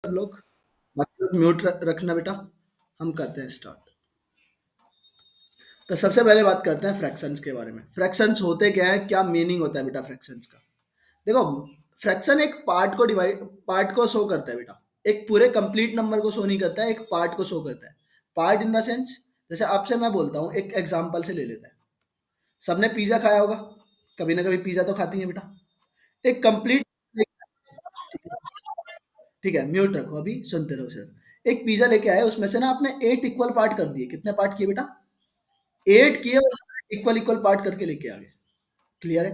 लोग, बाकी लोग म्यूट रखना बेटा। हम करते हैं स्टार्ट। तो सबसे पहले बात करते हैं फ्रैक्शंस के बारे में। फ्रैक्शंस होते क्या है, क्या मीनिंग होता है बेटा फ्रैक्शंस का। देखो, फ्रैक्शन एक पार्ट को शो करता है बेटा। एक पूरे कंप्लीट नंबर को शो नहीं करता है, एक पार्ट को शो करता है। पार्ट इन द सेंस, जैसे आपसे मैं बोलता हूँ, एक एग्जांपल से ले लेते हैं। सबने पिज्जा खाया होगा, कभी ना कभी पिज्जा तो खाती है बेटा। एक कंप्लीट, ठीक है म्यूट रखो, अभी सुनते रहो सिर्फ। एक पिज्जा लेके आए, उसमें से ना आपने 8 इक्वल पार्ट कर दिए। कितने पार्ट किए बेटा? 8 किए, और इक्वल इक्वल पार्ट करके लेके आ गए। क्लियर है?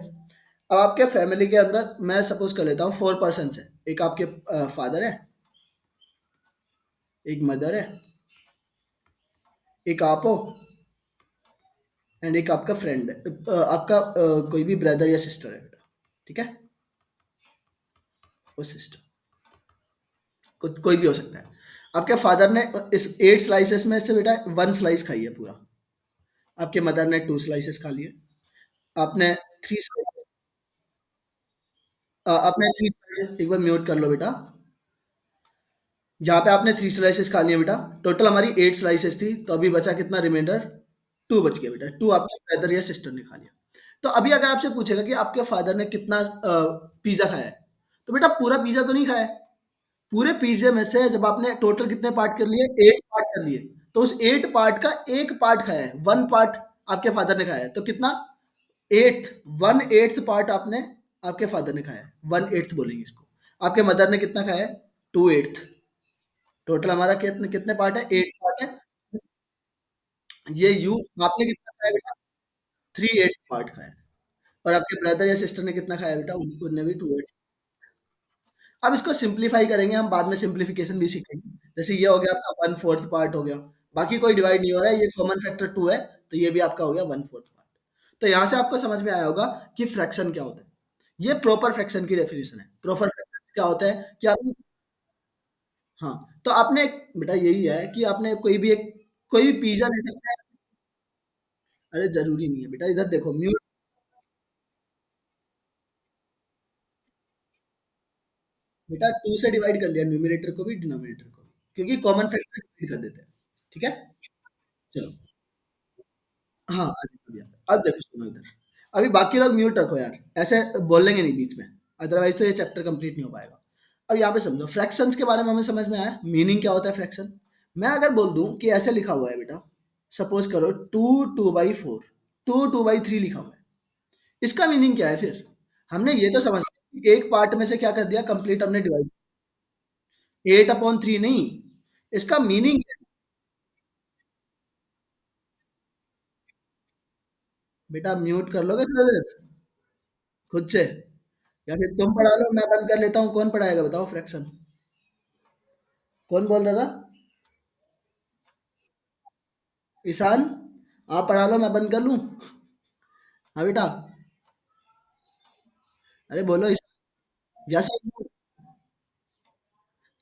अब आपके फैमिली के अंदर मैं सपोज कर लेता हूँ 4 पर्सन है। एक आपके फादर है, एक मदर है, एक आप हो, एंड एक आपका फ्रेंड है, आपका कोई भी ब्रदर या सिस्टर है बेटा। ठीक है, वो सिस्टर कोई भी हो सकता है। आपके फादर ने इस 8 स्लाइसेस में से बेटा 1 स्लाइस खाई है पूरा। आपके मदर ने 2 स्लाइसेस खा लिए। आपने थ्री आपने थ्री स्लाइसेस, एक बार म्यूट कर लो बेटा। जहाँ पे आपने 3 स्लाइसेस खा लिए बेटा, टोटल हमारी 8 स्लाइसेस थी, तो अभी बचा कितना रिमाइंडर? 2 बच गया बेटा। 2 आपके ब्रदर या सिस्टर ने खा लिया। तो अभी अगर आपसे पूछेगा कि आपके फादर ने कितना पिज्जा खाया है, तो बेटा पूरा पिज्जा तो नहीं खाया है। पूरे पिज्जे में से जब आपने टोटल कितने पार्ट कर लिए, 8 पार्ट कर लिए, तो उस 8 पार्ट का एक पार्ट खाया है, 1 पार्ट आपके फादर ने खाया है। तो कितना? एट्थ, 1/8 पार्ट आपने, आपके फादर ने खाया है, 1/8 बोलेंगे इसको। आपके मदर ने कितना खाया है? 2/8। टोटल हमारा कितने कितने पार्ट है? 8 पार्ट है। ये यू, आपने कितना खाया बेटा? 3/8 पार्ट खाया है। और आपके ब्रदर या सिस्टर ने कितना खाया बेटा? उनने भी 2/8। अब इसको सिंप्लीफाई करेंगे हम, बाद में सिंप्लीफिकेशन भी सीखेंगे। जैसे ये हो गया आपका 1/4 पार्ट हो गया। बाकी कोई डिवाइड नहीं हो रहा है, ये कॉमन फैक्टर 2 है, तो ये भी आपका हो गया 1/4 पार्ट। तो यहाँ से आपको समझ में आया होगा कि फ्रैक्शन क्या होता है। ये प्रॉपर फ्रैक्शन की डेफिनेशन है। प्रॉपर फ्रैक्शन क्या होता है कि आप, हाँ, तो आपने बेटा यही है कि आपने कोई भी पिज़्ज़ा ले सकते हैं। अरे ज़रूरी नहीं है बेटा, इधर देखो बेटा 2 से डिवाइड कर लिया, न्यूमरेटर को भी डिनोमिनेटर को भी, क्योंकि कॉमन फैक्टर डिवाइड कर देते हैं। ठीक है? चलो। हाँ, आ जाओ भैया। अब देखो सुनो इधर, अभी बाकी लोग म्यूट रखो यार, ऐसे बोलेंगे नहीं बीच में, अदरवाइज़ तो ये चैप्टर कंप्लीट नहीं हो पाएगा। अब यहाँ पे समझो, फ्रैक्शंस के बारे में हमें समझ में आया, मीनिंग क्या होता है फ्रैक्शन। मैं अगर बोल दूँ कि ऐसे लिखा हुआ है बेटा, सपोज़ करो 2/4, 2/3 लिखा हुआ है। इसका मीनिंग क्या है फिर? हमने ये तो समझ लिया कि एक पार्ट में से क्या कर दिया, कंप्लीट हमने डिवाइड। 8/3 नहीं, इसका मीनिंग क्या है? बेटा म्यूट कर लोगे थोड़ी देर खुद से, या फिर तुम पढ़ा लो, मैं बंद कर लेता हूँ। कौन पढ़ाएगा बताओ फ्रैक्शन? कौन बोल रहा था? ईशान, आप पढ़ा लो, मैं बंद कर लूँ? हाँ बेटा, अरे बोलो ईशान। यस।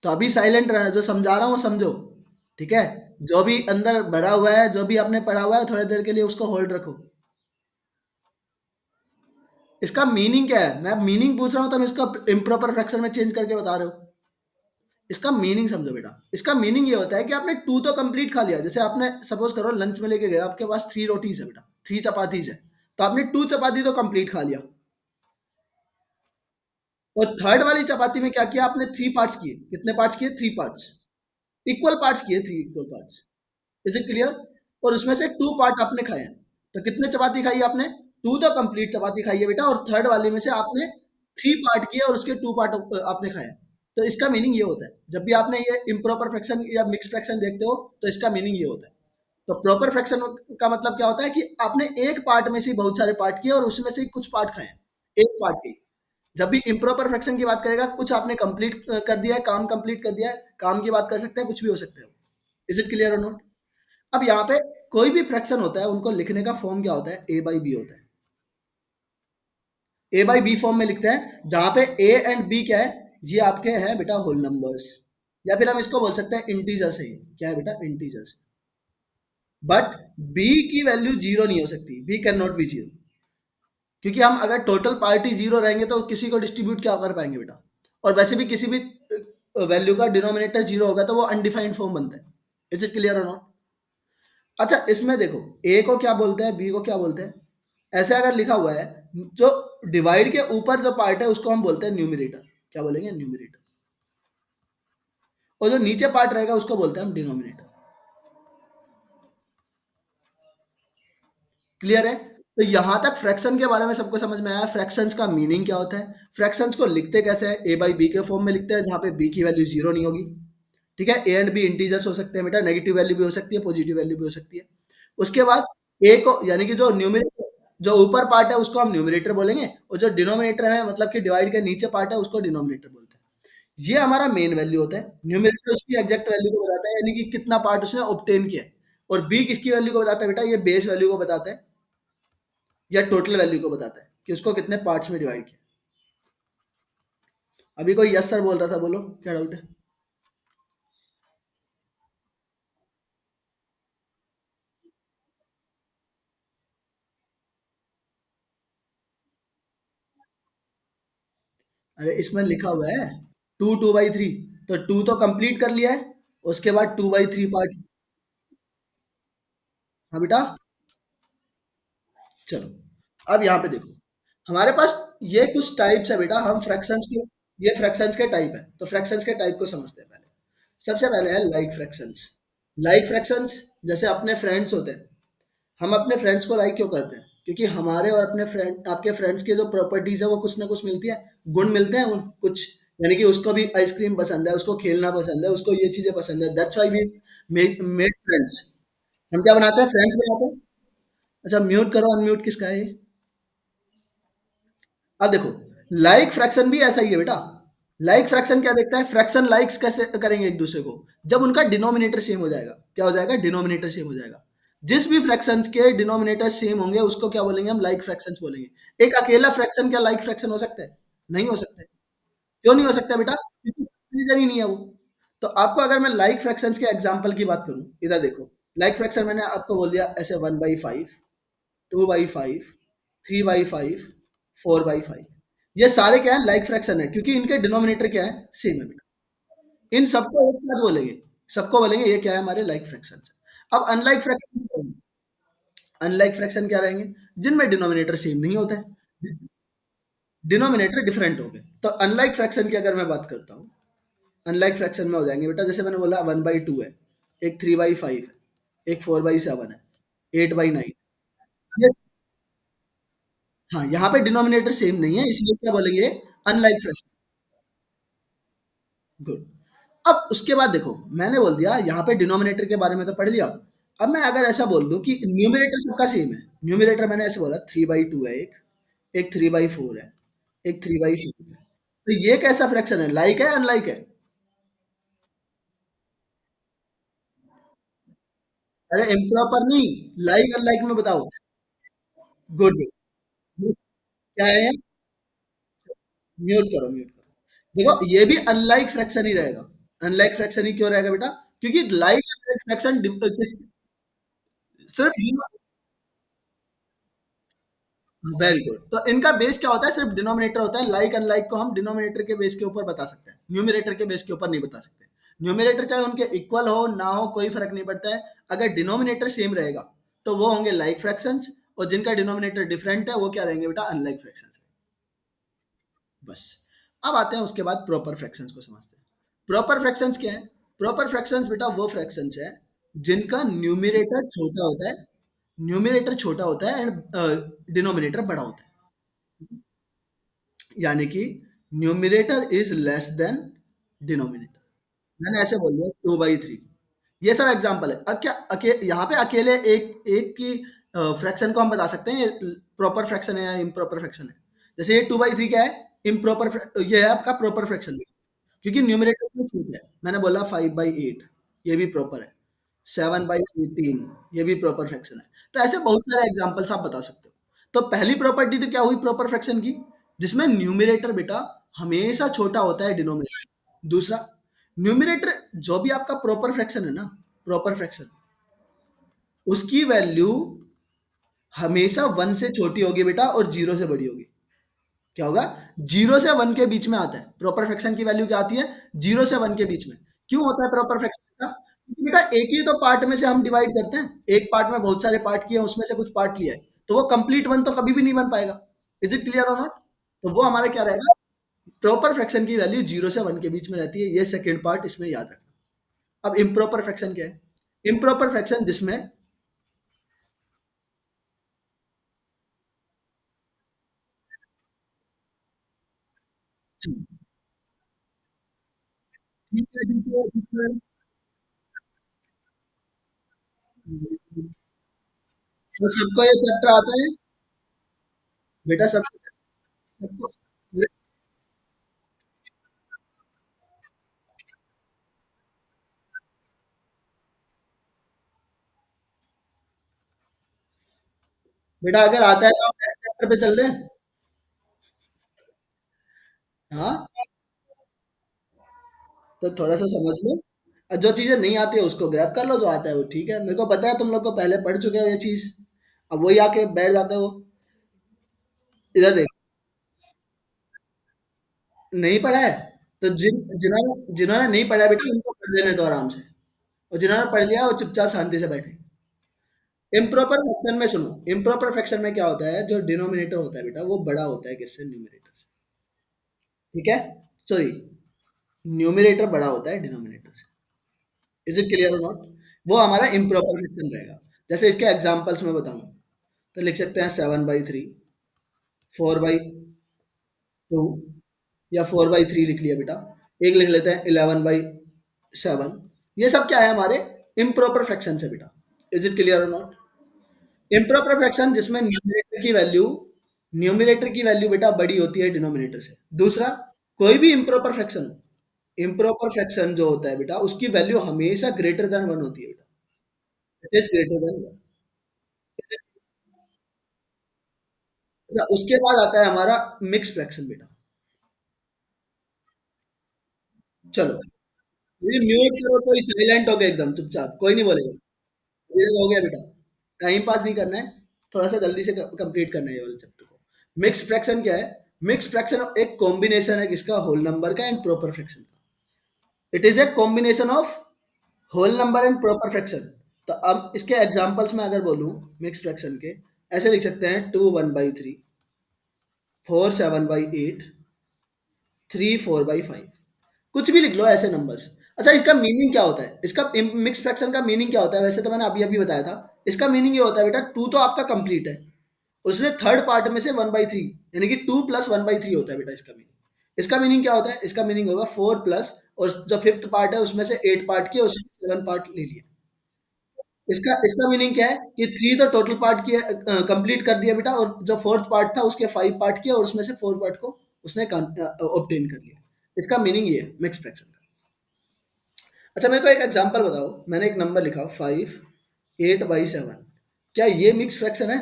तो अभी साइलेंट रहना, जो समझा रहा हूँ वो समझो। ठीक है? जो भी अंदर भरा हुआ है, जो भी आपने पढ़ा हुआ है, थोड़ी देर के लिए उसको होल्ड रखो। इसका मीनिंग क्या है? मैं मीनिंग पूछ रहा हूँ, तुम इसको इम्प्रॉपर फ्रैक्शन में चेंज करके बता रहे हो। इसका मीनिंग समझो बेटा। इसका मीनिंग ये होता है कि आपने 2 तो कंप्लीट खा लिया। जैसे आपने सपोज़ करो लंच में लेके गए, आपके पास 3 रोटीज़ है बेटा, 3 चपातीज़ है। तो आपने 2 चपाती तो कंप्लीट खा लिया। और थर्ड वाली चपाती में क्या किया आपने? 3 पार्ट्स किए। कितने पार्ट्स किए? 3 पार्ट्स। इक्वल पार्ट्स किए, 3 equal parts. Is it clear? और उसमें से 2 पार्ट आपने खाए हैं। तो कितने चपाती खाई आपने? 2 तो कंप्लीट चपाती खाई है बेटा, और थर्ड वाले में से आपने 3 पार्ट किए और उसके 2 पार्ट आपने खाए। तो इसका मीनिंग ये होता है। जब भी आपने ये इम्प्रॉपर फ्रैक्शन या मिक्स फ्रैक्शन देखते हो, तो इसका मीनिंग ये होता है। तो प्रॉपर फ्रैक्शन का मतलब क्या होता है कि आपने एक पार्ट में से ही बहुत सारे पार्ट किए और उसमें से ही कुछ पार्ट खाए हैं। एक पार्ट के ही। जब भी इम्प्रॉपर फ्रैक्शन की बात करेगा, कुछ आपने कंप्लीट कर दिया है, काम कंप्लीट कर दिया है, काम की बात कर सकते हैं, कुछ भी हो सकता है। इज इट क्लियर और नॉट? अब यहाँ पे कोई भी फ्रैक्शन होता है, उनको लिखने का फॉर्म क्या होता है? ए बाई बी होता है। ए बाई बी फॉर्म में लिखते हैं, जहां पे ए एंड बी क्या है? ये आपके हैं बेटा होल नंबर्स, या फिर हम इसको बोल सकते हैं इंटीजर्स है। क्या है बेटा? इंटीजर्स। बट बी की वैल्यू जीरो नहीं हो सकती, B can not be zero. क्योंकि हम अगर टोटल पार्टी जीरो रहेंगे तो किसी को डिस्ट्रीब्यूट क्या कर पाएंगे बेटा? और वैसे भी किसी भी वैल्यू का डिनोमिनेटर 0 होगा तो वो अनडिफाइंड फॉर्म बनता है। इज इट क्लियर और नॉट? अच्छा, इसमें देखो, ए को क्या बोलते हैं, बी को क्या बोलते हैं? ऐसे अगर लिखा हुआ है, जो डिवाइड के ऊपर जो पार्ट है उसको हम बोलते हैं न्यूमरेटर। क्या बोलेंगे? न्यूमरेटर। और जो नीचे पार्ट रहेगा उसको बोलते हैं हम डिनोमिनेटर। क्लियर है? तो यहां तक फ्रैक्शन के बारे में सबको समझ में आया। फ्रैक्शंस का मीनिंग क्या होता है, फ्रैक्शंस को लिखते कैसे हैं? ए बाई बी के फॉर्म में लिखते हैं, जहां पे बी की वैल्यू जीरो नहीं होगी। ठीक है, ए एंड बी इंटीजर्स हो सकते हैं बेटा, नेगेटिव वैल्यू भी हो सकती है, पॉजिटिव वैल्यू भी हो सकती है। उसके बाद ए को, यानी कि जो न्यूमरेटर, जो ऊपर पार्ट है उसको हम न्यूमरेटर बोलेंगे, और जो डिनोमिनेटर है मतलब कि डिवाइड के नीचे पार्ट है उसको डिनोमिनेटर बोलते हैं। ये हमारा मेन वैल्यू होता है। न्यूमरेटर उसकी एग्जैक्ट वैल्यू को बताता है, यानी कि कितना पार्ट उसने ऑब्टेन किया है। और बी किसकी वैल्यू को बताता है बेटा? ये बेस वैल्यू को बताता है, या टोटल वैल्यू को बताता है कि उसको कितने पार्ट्स में डिवाइड किया। अभी कोई यस सर बोल रहा था, बोलो क्या डाउट है? अरे इसमें लिखा हुआ है टू, टू बाई थ्री, तो टू तो कंप्लीट कर लिया है, उसके बाद टू बाई थ्री पार्ट। हाँ बेटा, चलो अब यहाँ पे देखो, हमारे पास ये कुछ टाइप्स है बेटा, हम फ्रैक्शंस के, ये फ्रैक्शंस के टाइप है, तो फ्रैक्शंस के टाइप को समझते हैं पहले। सबसे पहले है लाइक फ्रैक्शंस। लाइक फ्रैक्शंस, जैसे अपने फ्रेंड्स होते हैं, हम अपने फ्रेंड्स को लाइक क्यों करते हैं? क्योंकि हमारे और अपने फ्रेंड, आपके फ्रेंड्स के जो प्रॉपर्टीज है वो कुछ ना कुछ मिलती है, गुण मिलते हैं उन कुछ। यानी कि उसको भी आइसक्रीम पसंद है, उसको खेलना पसंद है, उसको ये चीजें पसंद है, that's why we made friends. हम क्या बनाते हैं? फ्रेंड्स बनाते हैं। अच्छा म्यूट करो, अनम्यूट किसका है ये? अब देखो, लाइक फ्रैक्शन भी ऐसा ही है बेटा। लाइक फ्रैक्शन क्या देखता है? फ्रैक्शन लाइक्स कैसे करेंगे एक दूसरे को? जब उनका डिनोमिनेटर सेम हो जाएगा। क्या हो जाएगा? डिनोमिनेटर सेम हो जाएगा। जिस भी फ्रैक्शंस के डिनोमिनेटर सेम होंगे उसको क्या बोलेंगे? हम लाइक फ्रैक्शंस बोलेंगे। एक अकेला फ्रैक्शन क्या लाइक फ्रैक्शन हो सकता है? नहीं हो सकता है। क्यों नहीं हो सकता बेटा? क्योंकि रीजन ही नहीं है वो। तो आपको अगर मैं लाइक फ्रैक्शंस के एग्जांपल की बात करूं, इधर देखो, लाइक फ्रैक्शन मैंने आपको बोल दिया ऐसे, 1/5, 2/5, 3/5, 4/5। ये सारे क्या है? लाइक फ्रैक्शन है, क्योंकि इनके डिनोमिनेटर क्या है? सेम है बेटा। इन सबको एक साथ बोलेंगे, सबको बोलेंगे ये क्या है? हमारे लाइक फ्रैक्शन है। अब अनलाइक फ्रैक्शन, अनलाइक फ्रैक्शन क्या रहेंगे? जिनमें डिनोमिनेटर सेम नहीं होता है, डिनोमिनेटर डिफरेंट हो गए। तो अनलाइक फ्रैक्शन की अगर मैं बात करता हूँ, अनलाइक फ्रैक्शन में हो जाएंगे बेटा, जैसे मैंने बोला 1/2 है, एक 3/5 है, एक 4/7 है, 8/9। ये, हाँ, यहाँ पे डिनोमिनेटर सेम नहीं है, इसलिए क्या बोलेंगे? Unlike fraction. गुड। अब उसके बाद देखो, मैंने बोल दिया यहाँ पे डिनोमिनेटर के बारे में तो पढ़ लिया। अब मैं अगर ऐसा बोल दूं कि न्यूमरेटर सबका सेम है, न्यूमरेटर मैंने ऐसे बोला 3/2 है, एक 3/4 है, एक 3/5 है, तो ये कैसा फ्रैक्शन है? लाइक है, अनलाइक है? अरे इम्प्रॉपर नहीं, लाइक अनलाइक में बताओ। गुड। क्या है? म्यूट करो, म्यूट करो। देखो ये भी अनलाइक फ्रैक्शन ही रहेगा। अनलाइक फ्रैक्शन ही क्यों रहेगा बेटा? क्योंकि लाइक फ्रैक्शन सिर्फ, वेरी गुड। तो इनका बेस क्या होता है? सिर्फ डिनोमिनेटर होता है। लाइक अनलाइक को हम डिनोमिनेटर के बेस के ऊपर बता सकते हैं, न्यूमरेटर के बेस के ऊपर नहीं बता सकते। न्यूमरेटर चाहे उनके इक्वल हो ना हो, कोई फर्क नहीं पड़ता है। अगर डिनोमिनेटर सेम रहेगा तो वो होंगे लाइक फ्रैक्शंस, और जिनका डिनोमिनेटर डिफरेंट है वो क्या रहेंगे बेटा? Unlike fractions. बस। अब आते हैं उसके बाद प्रॉपर फ्रैक्शंस को समझते हैं। प्रॉपर फ्रैक्शंस क्या है? प्रॉपर फ्रैक्शंस बेटा वो फ्रैक्शंस है जिनका न्यूमरेटर छोटा होता है, न्यूमरेटर छोटा होता है एंड डिनोमिनेटर बड़ा होता है। यानी कि numerator is less than denominator. मैंने ऐसे बोल दिया 2/3। ये सब एग्जांपल है। अब क्या यहाँ पे अकेले एक एक की फ्रैक्शन को हम बता सकते हैं प्रॉपर फ्रैक्शन है या इम्प्रॉपर फ्रैक्शन है? जैसे ये 2/3 क्या है? इम्प्रॉपर, ये है आपका प्रॉपर फ्रैक्शन, क्योंकि न्यूमरेटर में छूट है। मैंने बोला 5/8, ये भी प्रॉपर है। 7/18, ये भी प्रॉपर फ्रैक्शन है। तो ऐसे बहुत सारे एग्जांपल्स आप बता सकते हो। तो पहली प्रॉपर्टी तो क्या हुई प्रॉपर फ्रैक्शन की? जिसमें न्यूमरेटर बेटा हमेशा छोटा होता है डिनोमिनेटर। दूसरा, न्यूमरेटर जो भी आपका प्रॉपर फ्रैक्शन है ना, प्रॉपर फ्रैक्शन, उसकी वैल्यू हमेशा 1 से छोटी होगी बेटा और 0 से बड़ी होगी। क्या होगा? 0 से 1 के बीच में आता है। प्रॉपर फ्रैक्शन की वैल्यू क्या आती है? 0 से 1 के बीच में। क्यों होता है प्रॉपर फ्रैक्शन ऐसा? क्योंकि बेटा एक ही तो पार्ट में से हम डिवाइड करते हैं। एक पार्ट में बहुत सारे पार्ट किए, उसमें से कुछ पार्ट लिया है। तो वो कंप्लीट 1 तो कभी भी नहीं बन पाएगा। इज़ इट क्लियर और नॉट? तो वो हमारा क्या रहेगा? प्रॉपर फ्रैक्शन की वैल्यू 0 से 1 के बीच में रहती है। ये सेकंड पार्ट इसमें याद रखना। अब इम्प्रॉपर फ्रैक्शन क्या है? इम्प्रॉपर फ्रैक्शन जिसमें ठीक है, ठीक है, ठीक है। तो सबको ये चैप्टर आता है? बेटा सबको सबको बेटा अगर आता है तो हम नेक्स्ट चैप्टर पे चल दें? हाँ, तो थोड़ा-सा समझ लो। जो चीज़ें नहीं आती है उसको ग्रैब कर लो, जो आता है वो ठीक है। मेरे को पता है तुम लोग को पहले पढ़ चुके हो ये चीज़। अब वही आके बैठ जाते हो। इधर देख, नहीं पढ़ा है? तो जिन्होंने जिन्होंने नहीं पढ़ा है बेटा उनको पढ़ लेने दो आराम से। और जिन्होंने पढ़ लिया वो चुपचाप शांति से बैठे। इम्प्रॉपर फ्रैक्शन में सुनो, इम्प्रॉपर फ्रैक्शन में क्या होता है, जो डिनोमिनेटर होता है बेटा वो बड़ा होता है किससे? न्यूमरेटर से। ठीक है? सॉरी, न्यूमरेटर बड़ा होता है डिनोमिनेटर से। इज इट क्लियर और नॉट? वो हमारा इम्प्रॉपर फ्रैक्शन रहेगा। जैसे इसके एग्जांपल्स में बताऊं तो लिख सकते हैं 7/3, 4/2, या 4/3 लिख लिया बेटा। एक लिख लेते हैं 11/7। ये सब क्या है हमारे इम्प्रॉपर फ्रैक्शन से बेटा। इज इट क्लियर और नॉट? इम्प्रॉपर फ्रैक्शन जिसमें न्यूमरेटर की वैल्यू बेटा बड़ी होती है डिनोमिनेटर से। दूसरा, कोई भी इम्प्रॉपर फ्रैक्शन हो, इम्प्रॉपर फ्रैक्शन जो होता है बेटा उसकी वैल्यू हमेशा ग्रेटर देन 1 होती है बेटा। It is greater than 1। अच्छा, उसके बाद आता है हमारा मिक्स फ्रैक्शन बेटा। चलो, ये म्यूट करो, कोई साइलेंट हो गया एकदम चुपचाप, कोई नहीं बोलेगा। ये हो गया बेटा, टाइम पास नहीं करना है, थोड़ा सा जल्दी से कंप्लीट करना है ये वाले चैप्टर को। मिक्स फ्रैक्शन क्या है? मिक्स फ्रैक्शन एक कॉम्बिनेशन है किसका? होल नंबर का एंड प्रॉपर फ्रैक्शन का। It is a combination of whole number and proper fraction. तो अब इसके एग्जांपल्स में अगर बोलूं मिक्स फ्रैक्शन के, ऐसे लिख सकते हैं 2 1/3, 4 7/8, 3 4/5। कुछ भी लिख लो ऐसे नंबर्स। अच्छा, इसका मीनिंग क्या होता है? इसका मिक्स फ्रैक्शन का मीनिंग क्या होता है? वैसे तो मैंने अभी अभी बताया था। इसका मीनिंग ये होता है बेटा, टू तो आपका कंप्लीट है, उसने थर्ड पार्ट में से 1/3, यानी कि 2 + 1/3 होता है बेटा इसका मीनिंग। इसका मीनिंग क्या होता है? इसका मीनिंग होगा 4 प्लस, और जो फिफ्थ पार्ट है उसमें से 8 पार्ट किए, उसमें 7 पार्ट ले लिए। इसका इसका मीनिंग क्या है कि 3 तो टोटल पार्ट किया, कंप्लीट कर दिया बेटा, और जो फोर्थ पार्ट था उसके 5 पार्ट किए और उसमें से 4 पार्ट को उसने ऑब्टेन कर लिया। इसका मीनिंग ये है मिक्स फ्रैक्शन का। अच्छा, मेरे को एक एग्जांपल बताओ। मैंने एक नंबर लिखा 5 8/7, क्या ये मिक्स फ्रैक्शन है?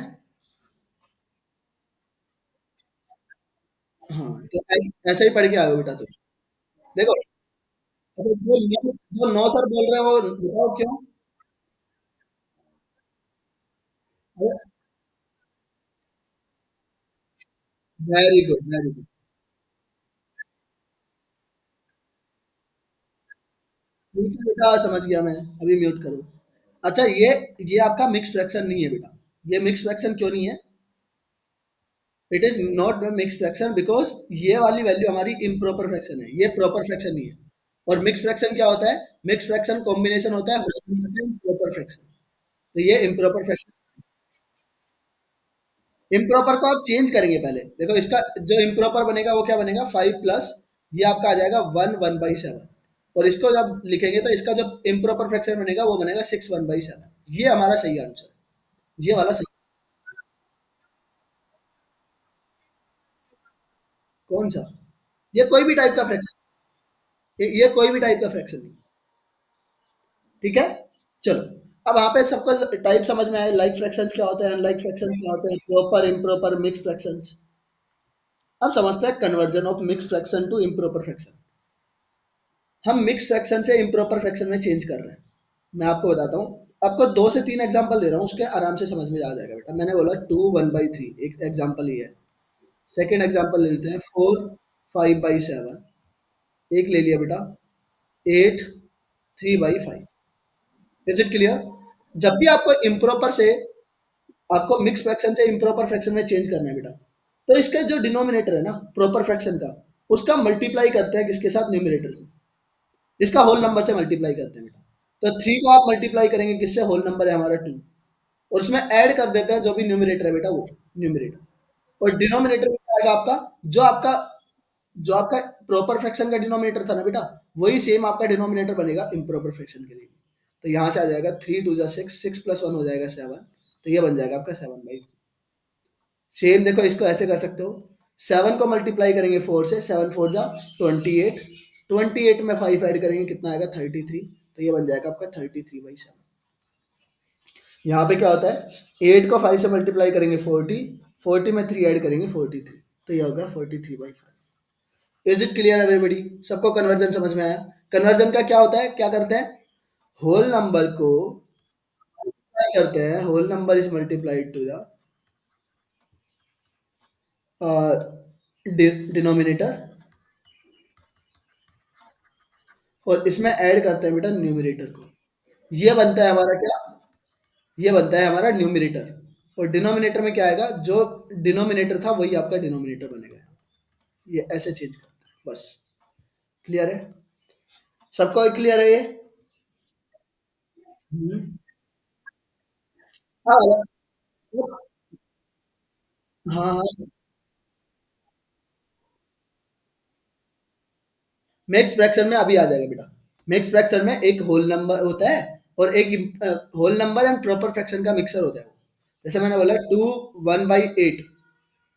हाँ, तो ऐसे ही पढ़ के आओ बेटा तुम। देखो, अरे जो नो सर बोल रहे हो वो बताओ क्यों? Very good, very good. ठीक है बेटा, समझ गया मैं। अभी म्यूट करो। अच्छा, ये आपका मिक्स फ्रैक्शन नहीं है बेटा। ये मिक्स फ्रैक्शन क्यों नहीं है? It is not mix fraction because ये वाली वैल्यू हमारी इम्प्रॉपर फ्रैक्शन है, ये प्रॉपर फ्रैक्शन नहीं है। और मिक्स फ्रैक्शन क्या होता है? मिक्स फ्रैक्शन कॉम्बिनेशन होता है प्रॉपर फ्रैक्शन। तो ये इम्प्रॉपर फ्रैक्शन। इम्प्रॉपर को आप चेंज करेंगे पहले। देखो, इसका जो इम्प्रॉपर बनेगा वो क्या बनेगा? 5 प्लस, ये आपका आ जाएगा 1 1/7। और इसको जब लिखेंगे तो इसका जो इम्प्रॉपर फ्रैक्शन बनेगा वो बनेगा 6 1/7। ये हमारा सही आंसर है, ये वाला सही। कौन सा? ये कोई भी टाइप का फ्रैक्शन, ये कोई भी टाइप का फ्रैक्शन नहीं। ठीक है? चलो, अब वहां पे सबको टाइप समझ में आए, लाइक फ्रैक्शंस क्या होते हैं, अनलाइक फ्रैक्शंस क्या होते हैं, प्रॉपर, इम्प्रॉपर, मिक्स फ्रैक्शंस। अब समझते हैं conversion of mix fraction to improper fraction. हम मिक्स फ्रैक्शन से इम्प्रॉपर फ्रैक्शन में चेंज कर रहे हैं। मैं आपको बताता हूँ। आपको 2 से 3 एग्जांपल दे रहा हूँ, उसके आराम से समझ में आ जाएगा बेटा। मैंने बोला 2 1/3, एक एग्जांपल ही है। सेकंड एग्जांपल ले लेते हैं, 4 5 बाई 7। एक ले लिया बेटा, 8 3 बाई 5। Is it clear? जब भी आपको इम्प्रॉपर से, आपको मिक्स फ्रैक्शन से इम्प्रॉपर फ्रैक्शन में चेंज करना है बेटा, तो इसका जो डिनोमिनेटर है ना प्रॉपर फ्रैक्शन का, उसका मल्टीप्लाई करते हैं किसके साथ? न्यूमिनेटर से। इसका होल नंबर से मल्टीप्लाई करते हैं बेटा। तो 3 को आप मल्टीप्लाई करेंगे किससे? होल नंबर है हमारा 2, और उसमें ऐड कर देते हैं जो भी न्यूमिनेटर है बेटा, वो न्यूमिनेटर। और डिनोमिनेटर में क्या आएगा आपका? जो आपका जो आपका प्रॉपर फ्रैक्शन का डिनोमिनेटर था ना बेटा, वही सेम आपका डिनोमिनेटर बनेगा इम्प्रॉपर फ्रैक्शन के लिए। तो यहाँ से आ जाएगा 3 2 जा 6, 6 प्लस 1 हो जाएगा 7। तो ये बन जाएगा आपका 7/3। सेम देखो, इसको ऐसे कर सकते हो, 7 को मल्टीप्लाई करेंगे 4 से, 7 4 जा 28, 28 में 5 ऐड करेंगे कितना आएगा? 33। तो ये बन जाएगा आपका 33/7। यहाँ पे क्या होता है, 8 को 5 से मल्टीप्लाई करेंगे 40, 40 में 3 ऐड करेंगे 43। तो ये होगा 43/5। Is it clear everybody? सबको कन्वर्जन समझ में आया? कन्वर्जन का क्या होता है, क्या करते हैं? होल नंबर को क्या करते हैं, whole number is multiplied to the denominator, और इसमें ऐड करते हैं बेटा न्यूमरेटर को। ये बनता है हमारा क्या? ये बनता है हमारा न्यूमरेटर। और डिनोमिनेटर में क्या आएगा? जो डिनोमिनेटर था वही आपका डिनोमिनेटर बनेगा। ये ऐसे चेंज करते हैं बस। क्लियर है? सबको क्लियर है ये? हम्म। हाँ हाँ हाँ। मिक्स फ्रैक्शन में अभी आ जाएगा बेटा। मिक्स फ्रैक्शन में एक होल नंबर होता है, और एक whole number and proper fraction का मिक्सर होता है वो। जैसे मैंने बोला 2 1/8,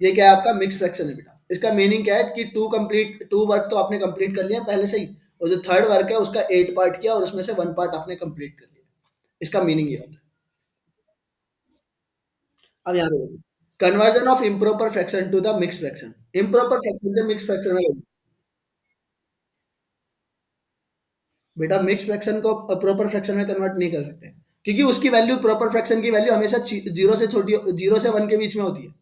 ये क्या है? आपका मिक्स फ्रैक्शन है बेटा। इसका मीनिंग क्या है कि टू वर्क तो आपने कंप्लीट कर लिया पहले से ही, और जो थर्ड वर्क है उसका 8 पार्ट किया, और उसमें से 1 पार्ट आपने कंप्लीट कर लिया। इसका मीनिंग ये होता है। अब यहाँ पे conversion of improper fraction to the mix fraction. Improper fraction से मिक्स फ्रैक्शन में, बेटा मिक्स फ्रैक्शन को प्रॉपर फ्रैक्शन में कन्वर्ट नहीं कर सकते, क्योंकि उसकी वैल्यू, प्रॉपर फ्रैक्शन की वैल्यू हमेशा जीरो से छोटी, 0 से 1 के बीच में होती है।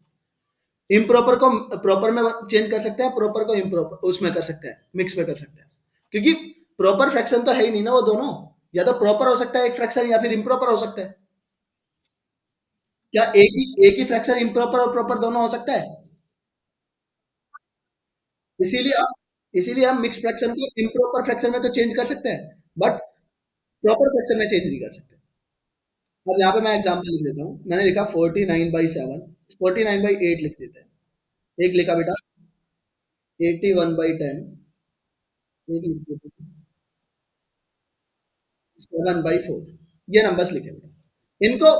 इम्प्रॉपर को प्रॉपर में चेंज कर सकते हैं, प्रॉपर को इम्प्रॉपर उसमें कर सकते हैं, मिक्स में कर सकते हैं। क्योंकि प्रॉपर फ्रैक्शन तो है ही नहीं ना वो दोनों। या तो प्रॉपर हो सकता है एक फ्रैक्शन, या फिर इम्प्रॉपर हो सकता है। क्या एक ही फ्रैक्शन इम्प्रॉपर और प्रॉपर दोनों हो सकता है? इसीलिए हम इसीलिए हम मिक्स फ्रैक्शन को इम्प्रॉपर फ्रैक्शन में तो चेंज कर सकते हैं, बट प्रॉपर फ्रैक्शन में चेंज नहीं कर सकते। अब यहाँ पे मैं एग्जांपल लिख देता हूँ। मैंने लिखा 49/7, 49/8 लिख देते हैं। एक लिखा बेटा 81/10, एक लिख देते हैं 7/4। ये नंबर्स लिखे बेटा। इनको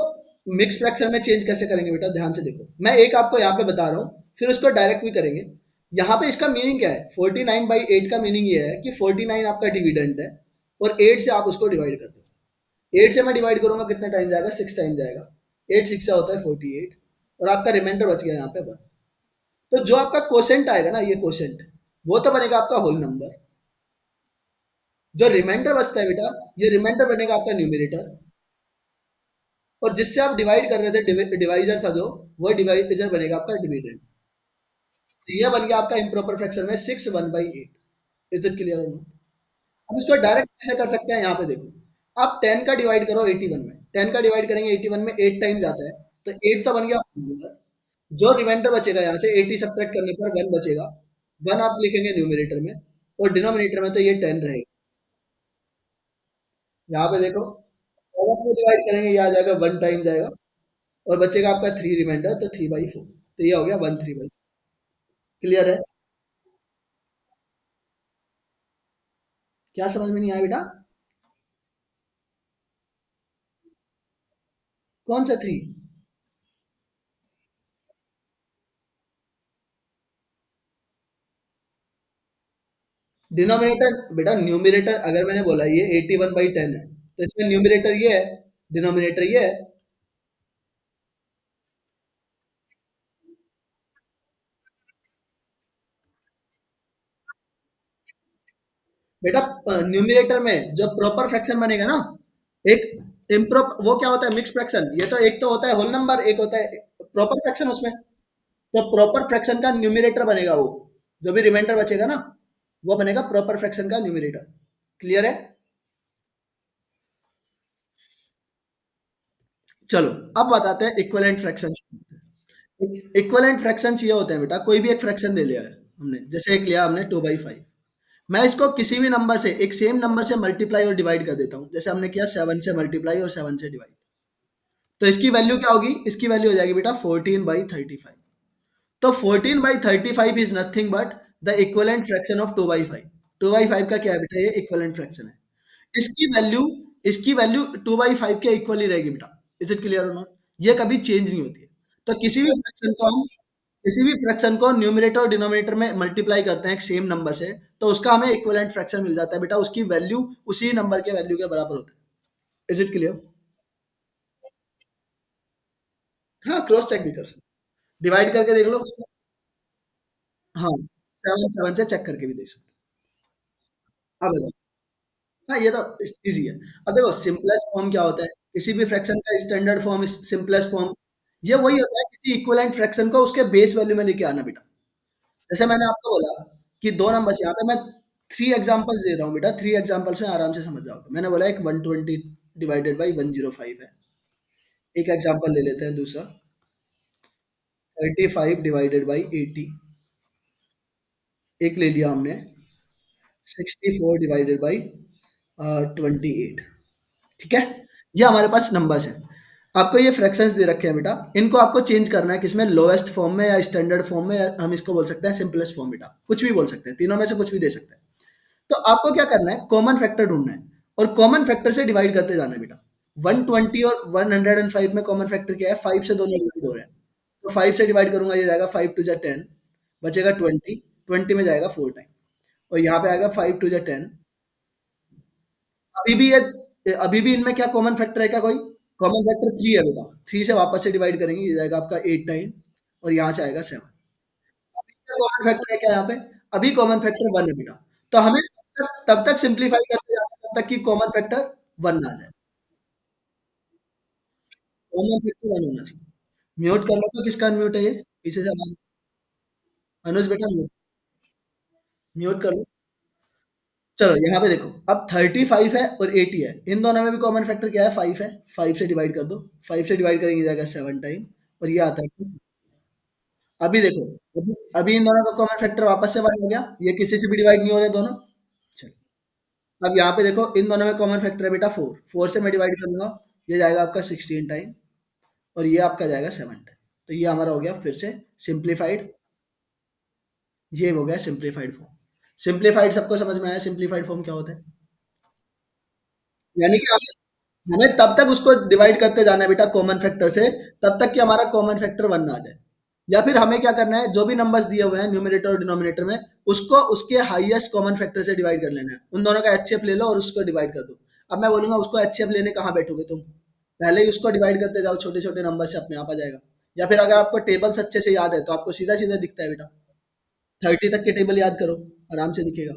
मिक्स फ्रैक्शन में चेंज कैसे करेंगे बेटा? ध्यान से देखो, मैं एक आपको यहाँ पे बता रहा हूँ, फिर उसको डायरेक्ट भी करेंगे। यहाँ पे इसका मीनिंग क्या है? 49/8 का मीनिंग ये है कि 49 आपका डिविडेंड है, और 8 से आप उसको डिवाइड कर दो। 8 से मैं डिवाइड करूंगा कितने टाइम जाएगा? 6 टाइम जाएगा। 8 6 से होता है 48, और आपका रिमाइंडर बच गया यहाँ पे 1। तो जो आपका क्वोशेंट आएगा ना, ये क्वोशेंट, वो तो बनेगा आपका होल नंबर। जो रिमाइंडर बचता है बेटा, ये रिमाइंडर बनेगा आपका न्यूमरेटर। और जिससे आप डिवाइड कर रहे थे, डिवाइजर था जो, वो डिवाइजर बनेगा आपका डिविडेंड। तो ये बन गया आपका इम्प्रॉपर फ्रैक्शन में 6 1/8। Is it clear? अब इसको डायरेक्ट कैसे कर सकते हैं? यहाँ पे देखो, आप 10 का डिवाइड करो 81 में, 10 का डिवाइड करेंगे 81 में, 8 टाइम जाता है, तो 8 तो बन गया number। जो रिमाइंडर बचेगा यहाँ से 80 सब्ट्रैक्ट करने पर 1 बचेगा। 1 आप लिखेंगे न्यूमरेटर में, और डिनोमिनेटर में तो ये 10 रहेगा। यहाँ पे देखो, 7 में डिवाइड करेंगे, ये आ जाएगा 1 टाइम जाएगा, और बचेगा आपका 3 रिमाइंडर, तो 3/4। तो ये हो गया 1 3/। क्लियर है? क्या समझ में नहीं आया बेटा? कौन सा 3? डिनोमिनेटर बेटा, न्यूमरेटर अगर मैंने बोला ये 81/10 है, तो इसमें न्यूमरेटर ये है, डिनोमिनेटर ये है। बेटा न्यूमरेटर में जो प्रॉपर फ्रैक्शन बनेगा ना, एक इम्प्रॉप वो क्या होता है? Mix fraction. ये तो एक तो होता है होल नंबर, एक होता है प्रॉपर फ्रैक्शन उसमें। तो प्रॉपर फ्रैक्शन का न्यूमरेटर बनेगा वो, जो भी रिमाइंडर बचेगा ना, वो बनेगा प्रॉपर फ्रैक्शन का न्यूमरेटर। क्लियर है? चलो, अब बताते हैं इक्विवेलेंट फ्रैक्शंस। इक्विवेलेंट फ्रैक्शंस ये होते हैं बेटा, कोई भी एक फ्रैक्शन ले लिया है हमने, जैसे एक लिया हमने 2/5, मैं इसको किसी भी नंबर से, एक सेम नंबर से मल्टीप्लाई और डिवाइड कर देता हूँ, जैसे हमने किया 7 से मल्टीप्लाई और 7 से डिवाइड। तो इसकी वैल्यू क्या होगी? इसकी वैल्यू हो जाएगी बेटा 14/35। तो 14/35 is nothing but the equivalent fraction of 2/5। 2/5 का क्या है बेटा? ये इक्विवेलेंट फ्रैक्शन है। इसकी वैल्यू इसकी वैल्यू 2/5 के इक्वल ही रहेगी बेटा। इज इट क्लियर और नॉट? ये कभी चेंज नहीं होती है। तो किसी भी फ्रैक्शन को न्यूमरेटर और डिनोमिनेटर में मल्टीप्लाई करते हैं एक सेम नंबर से, तो उसका हमें इक्विवेलेंट फ्रैक्शन मिल जाता है बेटा, उसकी वैल्यू उसी नंबर के वैल्यू के बराबर होता है। Is it clear? हाँ, क्रॉस चेक भी कर सकते, डिवाइड करके देख लो। हाँ, 7 7 से चेक करके भी देख सकते हैं। अब बताओ। हाँ, ये तो इजी है। अब देखो, सिंपलेस्ट फॉर्म क्या होता है? किसी भी फ्रैक्शन का स्टैंडर्ड फॉर्म, सिंपलेस्ट फॉर्म, ये वही होता है किसी इक्विवेलेंट फ्रैक्शन को उसके बेस वैल्यू में लेके आना बेटा। जैसे मैंने आपको बोला कि दो नंबर्स, यहाँ पे मैं थ्री एग्जांपल्स दे रहा हूँ बेटा, थ्री एग्जांपल्स में आराम से समझ जाओगे। मैंने बोला एक 120 डिवाइडेड बाई 105 है। एक एग्जांपल ले लेते हैं दूसरा, 35 डिवाइडेड बाई 80। एक ले लिया हमने 64 डिवाइडेड बाई 28। ठीक है? ये हमारे पास नंबर्स हैं। आपको ये फ्रैक्शंस दे रखे हैं बेटा, इनको आपको चेंज करना है किसमें? लोएस्ट फॉर्म में या स्टैंडर्ड फॉर्म में, या हम इसको बोल सकते हैं सिंपलेस्ट फॉर्म बेटा, कुछ भी बोल सकते हैं, तीनों में से कुछ भी दे सकते हैं। तो आपको क्या करना है? कॉमन फैक्टर ढूंढना है, और कॉमन फैक्टर से डिवाइड करते जाना है बेटा। 120 और 105 में कॉमन फैक्टर क्या है? 5 से दोनों डिवाइड हो रहे हैं। तो 5 से डिवाइड करूंगा, ये जाएगा 5 टू जा 10, बचेगा 20, 20 में जाएगा 4 टाइम, और यहाँ पे आएगा 5 टू जा 10। अभी भी ये, अभी भी इनमें क्या कॉमन फैक्टर है क्या कोई? कॉमन फैक्टर 3 है बेटा, 3 से वापस से डिवाइड करेंगे, ये जाएगा आपका 8 टाइम, और यहाँ से आएगा 7। अभी क्या कॉमन फैक्टर है क्या यहाँ पे? अभी कॉमन फैक्टर 1 है बेटा। तो हमें तब तक सिंप्लीफाई करते जाना है, तब तक कि कॉमन फैक्टर 1 आ जाए। कॉमन फैक्टर 1 होना चाहिए। म्यूट कर लो, तो किसका म्यूट है ये? पीछे से आवाज, अनुज बेटा म्यूट, म्यूट कर लो। चलो यहाँ पे देखो, अब 35 है और 80 है, इन दोनों में भी कॉमन फैक्टर क्या है? 5 है। 5 से डिवाइड कर दो, 5 से डिवाइड करेंगे जाएगा 7 टाइम, और ये आता है। अभी देखो, अभी इन दोनों का कॉमन फैक्टर वापस से 1 हो गया, ये किसी से भी डिवाइड नहीं हो रहे दोनों। चलो, अब यहाँ पे देखो, इन दोनों में कॉमन फैक्टर है बेटा 4, 4 से मैं डिवाइड करूंगा, ये जाएगा आपका 16 टाइम, और ये आपका जाएगा 7 टाइम। तो ये हमारा हो गया फिर से सिंप्लीफाइड, ये हो गया सिंप्लीफाइड फॉर्म। सिंप्लीफाइड सबको समझ में आया सिंप्लीफाइड फॉर्म क्या होता है? यानी कि हमें तब तक उसको डिवाइड करते जाना है बेटा कॉमन फैक्टर से, तब तक कि हमारा कॉमन फैक्टर 1 आ जाए। या फिर हमें क्या करना है, जो भी नंबर्स दिए हुए हैं न्यूमरेटर और डिनोमिनेटर में, उसको उसके हाईएस्ट कॉमन फैक्टर से डिवाइड कर लेना है। उन दोनों का एचसीएफ ले लो और उसको डिवाइड कर दो। अब मैं बोलूंगा उसको एचसीएफ लेने कहाँ बैठोगे तुम? पहले ही उसको डिवाइड करते जाओ, छोटे छोटे नंबर से अपने आप आ जाएगा। या फिर अगर आपको टेबल्स अच्छे से याद है, तो आपको सीधा सीधा दिखता है बेटा, 30 तक के टेबल याद करो, आराम से दिखेगा।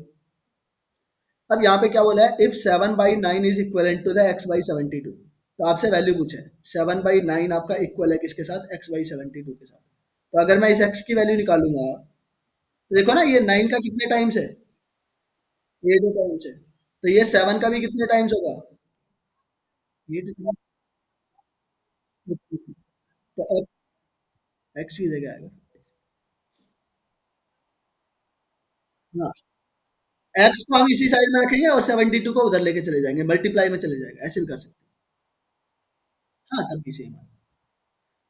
अब यहाँ पे क्या बोला है? If 7/9 is equal to the x/72। तो आपसे वैल्यू पूछा है, 7/9 आपका इक्वल है किसके साथ? x/72 के साथ। तो अगर मैं इस x की वैल्यू निकालूंगा, तो देखो ना, ये 9 का कितने टाइम्स है? ये जो टाइम्स है, तो ये 7 का भी कितने टाइम्स होगा? ये तो तो x की जगह आएगा। हाँ, x को हम इसी साइड में रखेंगे और 72 को उधर लेके चले जाएंगे, मल्टीप्लाई में चले जाएगा, ऐसे भी कर सकते हैं। हाँ, तब भी सेम है।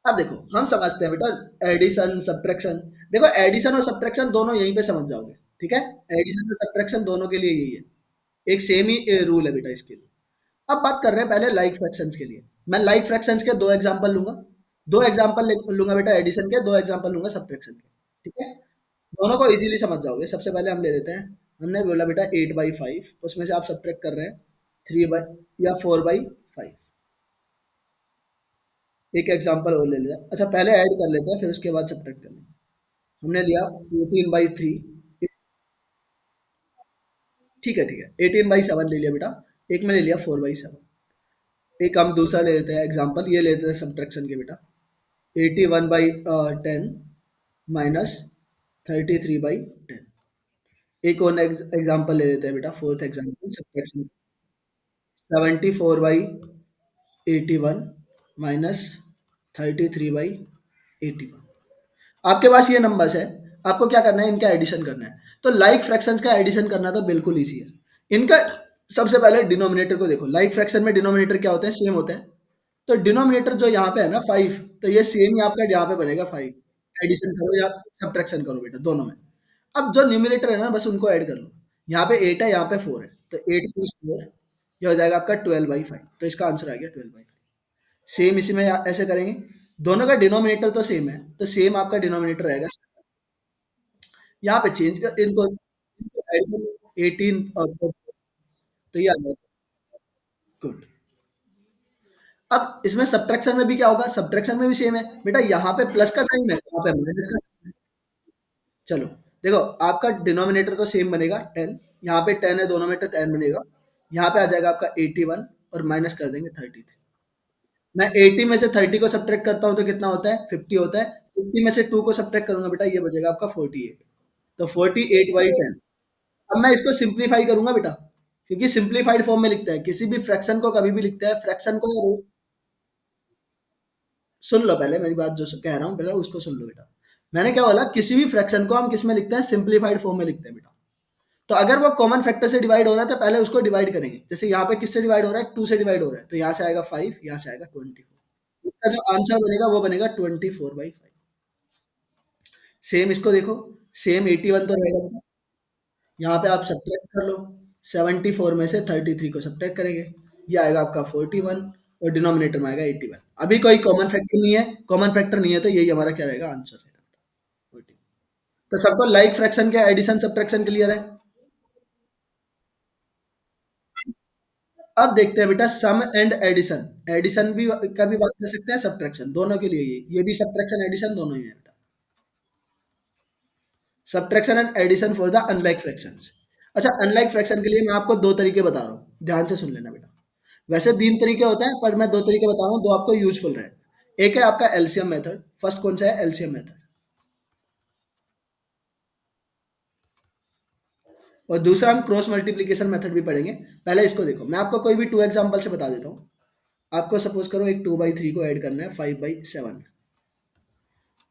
अब देखो, हम समझते हैं बेटा एडिशन सब्ट्रैक्शन। देखो, एडिशन और सब्ट्रैक्शन दोनों यहीं पे समझ जाओगे। ठीक है? एडिशन और सब्ट्रैक्शन दोनों के लिए यही है, एक सेम ही रूल है बेटा इसके लिए। अब बात कर रहे हैं पहले लाइक फ्रैक्शंस के लिए। मैं लाइक फ्रैक्शंस के दो एग्जांपल लूंगा, दो एग्जांपल लूंगा बेटा एडिशन के, दो एग्जांपल लूंगा सब्ट्रैक्शन के। ठीक है? दोनों को इजीली समझ जाओगे। सबसे पहले हम ले लेते हैं, हमने बोला बेटा 8/5, उसमें से आप सब्ट्रैक्ट कर रहे हैं 3 या 4/5। एक एग्जांपल और ले लिया। अच्छा, पहले ऐड कर लेते हैं, फिर उसके बाद सब्ट्रैक्ट कर लेंगे। हमने लिया 18/3। ठीक है, ठीक है, 18/7 ले लिया बेटा। एक में ले लिया 4/7। एक हम दूसरा ले लेते हैं एग्जांपल, ये लेते हैं सब्ट्रैक्शन के बेटा, 81/10। माइनस 33/10। एक और एग्जांपल ले लेते हैं बेटा, फोर्थ एग्जांपल सब्ट्रैक्शन। 74/81 माइनस 33/81। आपके पास ये नंबर्स है, आपको क्या करना है, इनका एडिशन करना है। तो लाइक फ्रैक्शंस का एडिशन करना तो बिल्कुल ईजी है। इनका सबसे पहले डिनोमिनेटर को देखो, लाइक फ्रैक्शन में डिनोमिनेटर क्या होता है, सेम होता है। तो डिनोमिनेटर जो यहाँ पे है ना 5, तो ये सेम ही आपका यहाँ पे बनेगा 5। एडिशन करो या सब्ट्रैक्शन करो बेटा, दोनों में। अब जो न्यूमिनेटर है ना, बस उनको ऐड कर लो। यहाँ पे 8 है, यहाँ पे 4 है, तो 8 प्लस 4 ये हो जाएगा आपका 12/5। तो इसका आंसर आ गया 12/5। सेम इसी में ऐसे करेंगे, दोनों का डिनोमिनेटर तो सेम है, तो सेम आपका डिनोमिनेटर रहेगा। यहाँ पे चेंज कर इनको, ऐड करो 18 और तो ये आ जाएगा। गुड। अब इसमें सब्ट्रैक्शन में भी क्या होगा, सब्ट्रैक्शन में भी सेम है बेटा, यहाँ पे प्लस का साइन है, यहाँ पे माइनस का साइन है। चलो देखो, आपका डिनोमिनेटर तो सेम बनेगा 10, यहाँ पे 10 है, दोनों में तो 10 बनेगा। यहाँ पे आ जाएगा आपका 81 और माइनस कर देंगे 33। मैं 80 में से 30 को सब्ट्रैक्ट करता हूँ तो कितना होता है, 50 होता है। 50 में से 2 को सब्ट्रैक्ट करूंगा बेटा, ये बचेगा आपका 48। तो 48/10। अब मैं इसको सिंप्लीफाई करूंगा बेटा, क्योंकि सिंप्लीफाइड फॉर्म में लिखता है, किसी भी फ्रैक्शन को कभी भी लिखता है, फ्रैक्शन को। सुन लो पहले मेरी बात, जो कह रहा हूँ पहले उसको सुन लो बेटा। मैंने क्या बोला, किसी भी फ्रैक्शन को हम किस में लिखते हैं, सिंप्लीफाइड फॉर्म में लिखते हैं बेटा। तो अगर वो कॉमन फैक्टर से डिवाइड हो रहा है तो पहले उसको डिवाइड करेंगे। जैसे यहाँ पे किससे डिवाइड हो रहा है, 2 से डिवाइड हो रहा है, तो यहाँ से आएगा 5, यहाँ से आएगा 24। इसका जो आंसर बनेगा वो बनेगा 24/5। सेम इसको देखो, सेम 81 तो रहेगा। यहाँ पे आप सब्ट्रैक्ट कर लो, 74 में से 33 को सब्ट्रैक्ट करेंगे, ये आएगा आपका 41 और डिनोमिनेटर में आएगा 81। अभी कोई कॉमन फैक्टर नहीं है, कॉमन फैक्टर नहीं है, तो यही हमारा क्या रहेगा, आंसर रहेगा 41। तो सबको लाइक फ्रैक्शन के एडिशन सब्ट्रैक्शन क्लियर है। अब देखते हैं बेटा सम एंड एडिशन। एडिशन भी का भी बात कर सकते हैं, सब्ट्रैक्शन, दोनों के लिए ये भी सब्ट्रैक्शन एडिशन दोनों ही है बेटा। Subtraction and addition for the unlike fractions. अच्छा, अनलाइक फ्रैक्शन के लिए मैं आपको दो तरीके बता रहा हूँ, ध्यान से सुन लेना बेटा। वैसे 3 तरीके होते हैं, पर मैं 2 तरीके बता रहा हूँ, 2 आपको यूज़फुल रहे। एक है आपका एलसीएम मेथड, फर्स्ट कौन सा है, एलसीएम मेथड। और दूसरा हम क्रॉस मल्टीप्लिकेशन मेथड भी पढ़ेंगे। पहले इसको देखो, मैं आपको कोई भी 2 एग्जांपल से बता देता हूँ। आपको सपोज़ करो एक 2/3 को ऐड करना है 5/7।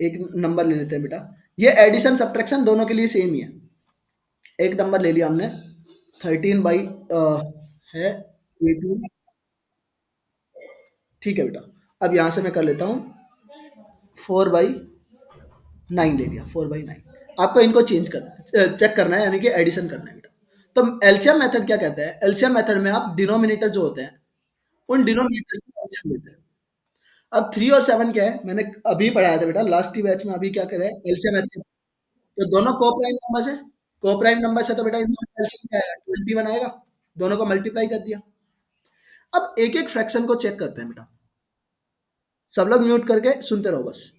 एक नंबर ले लेते हैं बेटा, ये एडिशन सब्ट्रैक्शन दोनों के लिए सेम ही है। एक नंबर ले लिया हमने 13 बाई है 18। ठीक है बेटा, अब यहाँ से मैं कर लेता हूँ 4/9 ले लिया, 4/9। आपको इनको चेंज कर चेक करना है, यानी कि एडिशन करना है बेटा। तो एलसीएम मेथड क्या कहता है, एलसीएम मेथड में आप डिनोमिनेटर जो होते हैं, उन डिनोमिनेटर से एलसीएम लेते हैं। अब 3 और 7 क्या है, मैंने अभी पढ़ाया था बेटा लास्ट ही बैच में, अभी क्या करें एलसीएम एचसीएम। तो दोनों को प्राइम नंबर है, को प्राइम नंबर से, तो बेटा इनका एलसीएम क्या आएगा, 21 आएगा। दोनों को मल्टीप्लाई कर दिया। अब एक एक फ्रैक्शन को चेक करते हैं बेटा, सब लोग म्यूट करके सुनते रहो बस।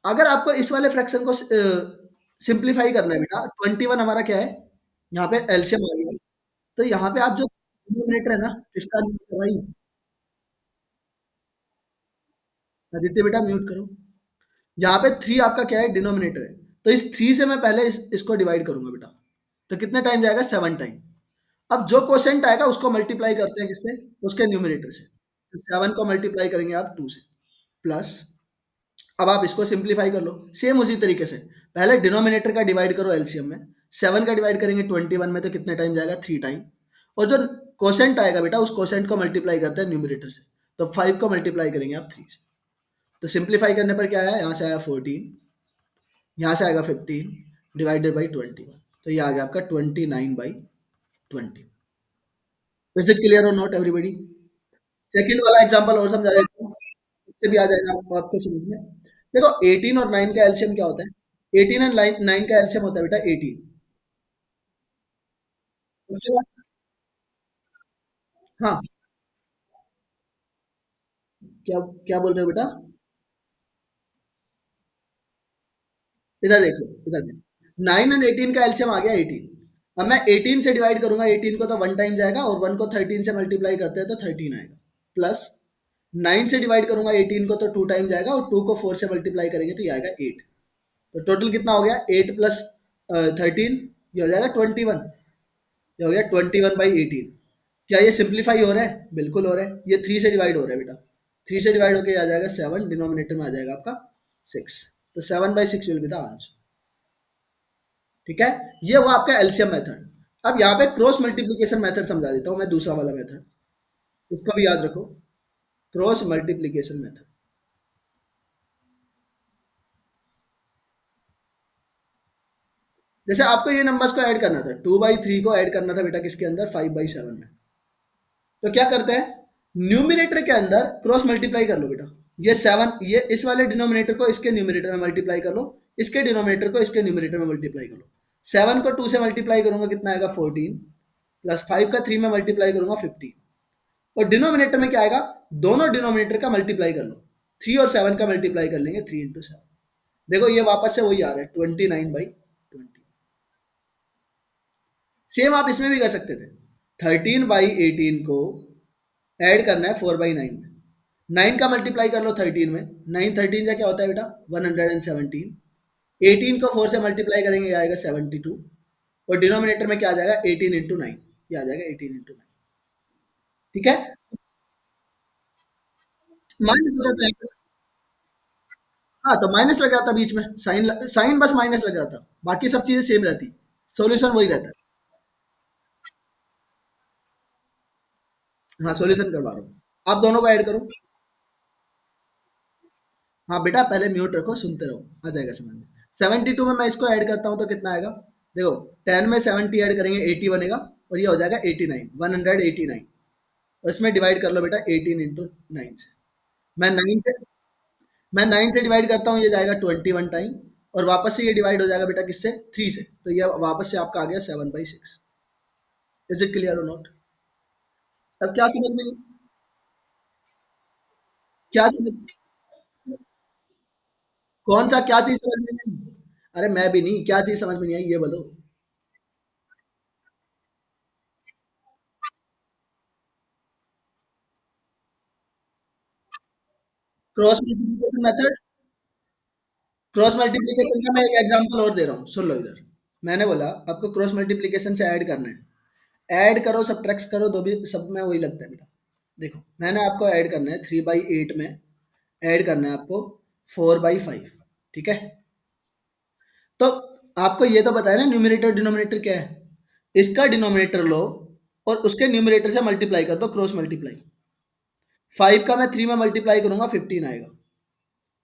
अगर आपको इस वाले फ्रैक्शन को सिंप्लीफाई करना है बेटा, 21 हमारा क्या है, यहाँ पे एलसीएम आ गया। तो यहाँ पे आप जो डिनोमिनेटर है ना, इसका भाई आदित्य बेटा म्यूट करो। यहाँ पे 3 आपका क्या है, डिनोमिनेटर है। तो इस 3 से मैं पहले इसको डिवाइड करूंगा बेटा, तो कितने टाइम जाएगा, 7 टाइम। अब जो क्वोशिएंट आएगा उसको मल्टीप्लाई करते हैं किससे, उसके न्यूमरेटर से। 7 को मल्टीप्लाई करेंगे आप 2 से, प्लस। अब आप इसको सिंप्लीफाई कर लो सेम उसी तरीके से। पहले डिनोमिनेटर का डिवाइड करो एलसीएम में, 7 का डिवाइड करेंगे 21 में, तो कितने टाइम जाएगा, 3 टाइम। और जो क्वोशिएंट आएगा बेटा, उस क्वोशिएंट को मल्टीप्लाई करते हैं न्यूमरेटर से। तो 5 को मल्टीप्लाई करेंगे आप 3 से। तो सिंप्लीफाई करने पर क्या आया, यहाँ से आया 14, यहाँ से आएगा 15 डिवाइडेड बाई 21। तो ये आ गया आपका 29/20। इज इट क्लियर और नॉट एवरीबडी। सेकंड वाला एग्जांपल और समझा देता हूँ, इससे भी आ जाएगा आपको समझ में। देखो 18 और 9 का एलसीएम क्या होता है, 18 एंड 9 का एलसीएम होता है बेटा 18। उसके बाद, हाँ, क्या क्या बोल रहे हो बेटा, इधर देखो, इधर देखो, 9 एंड 18 का एलसीएम आ गया 18। अब मैं 18 से डिवाइड करूंगा 18 को, तो 1 टाइम जाएगा, और 1 को 13 से मल्टीप्लाई करते हैं तो 13 आएगा, प्लस 9 से डिवाइड करूंगा 18 को, तो 2 टाइम जाएगा, और 2 को 4 से मल्टीप्लाई करेंगे तो ये आएगा 8। तो टोटल कितना हो गया 8 प्लस 13, ये हो जाएगा 21, ये हो गया 21/18। क्या ये सिंप्लीफाई हो रहा है? बिल्कुल हो रहा है। ये 3 से डिवाइड हो रहा है बेटा, 3 से डिवाइड होकर आ जाएगा 7, डिनोमिनेटर में आ जाएगा आपका 6। तो 7/6 विल बी द आंसर। ठीक है, ये हुआ आपका एलसीएम मेथड। अब यहाँ पे क्रॉस मल्टीप्लीकेशन मेथड समझा देता हूँ मैं, दूसरा वाला मेथड, उसका भी याद रखो। क्रॉस मल्टीप्लीकेशन मेथड, जैसे आपको ये नंबर्स को ऐड करना था, 2/3 को ऐड करना था बेटा किसके अंदर, 5/7 में। तो क्या करते हैं, न्यूमिनेटर के अंदर क्रॉस मल्टीप्लाई कर लो बेटा। ये 7, ये इस वाले डिनोमिनेटर को इसके न्यूमिनेटर में मल्टीप्लाई कर लो, इसके डिनोमिनेटर को इसके न्यूमिनेटर में मल्टीप्लाई कर लो। 7 को 2 से मल्टीप्लाई करूंगा कितना आएगा 14, प्लस 5 का 3 में मल्टीप्लाई करूंगा 15, और डिनोमिनेटर में क्या आएगा, दोनों डिनोमिनेटर का मल्टीप्लाई कर लो, 3 और 7 का मल्टीप्लाई कर लेंगे, 3 × 7। देखो ये वापस से वही आ रहा है 29/20। सेम आप इसमें भी कर सकते थे, 13/18 को ऐड करना है 4/9 में, 9 का मल्टीप्लाई कर लो 13 में, 9 13 से क्या होता है बेटा 117, 18 को 4 से मल्टीप्लाई करेंगे ये आएगा 72, और डिनोमिनेटर में क्या आ जाएगा 18 × 9, ये आ जाएगा 18 × 9। ठीक है, माइनस हो जाता है। हाँ तो माइनस लग जाता बीच में, साइन बस माइनस लग जाता, बाकी सब चीजें सेम रहती, सॉल्यूशन वही रहता है। हाँ सॉल्यूशन करवा रहा हूँ, आप दोनों को ऐड करो। हाँ बेटा पहले म्यूट रखो, सुनते रहो, आ जाएगा समझ में। 72 में मैं इसको ऐड करता हूँ तो कितना आएगा, देखो 10 में 70 ऐड करेंगे 80 बनेगा, और ये हो जाएगा 89, 189, और इसमें डिवाइड कर लो बेटा 18 × 9 से। मैं 9 से मैं 9 से डिवाइड करता हूँ, ये जाएगा 21 टाइम, और वापस से ये डिवाइड हो जाएगा बेटा किससे, 3 से, तो ये वापस से आपका आ गया 7/6। इज इट क्लियर और नॉट? अब क्या समझ में, क्या समझ, कौन सा क्या चीज समझ में नहीं? अरे मैं भी नहीं, क्या चीज समझ में नहीं आई ये बोलो। Cross multiplication method, cross multiplication का मैं एक एग्जांपल और दे रहा हूँ, सुन लो इधर। मैंने बोला आपको क्रॉस मल्टीप्लिकेशन से ऐड करना है, ऐड करो सब्ट्रैक्ट करो, दो भी सब में वही लगता है बेटा। देखो मैंने आपको ऐड करना है 3/8 में, ऐड करना है आपको 4/5। ठीक है, तो आपको ये तो बताया ना न्यूमरेटर डिनोमिनेटर क्या है, इसका डिनोमिनेटर लो और उसके न्यूमरेटर से मल्टीप्लाई कर दो, क्रॉस मल्टीप्लाई। 5 का मैं 3 में मल्टीप्लाई करूंगा 15 आएगा,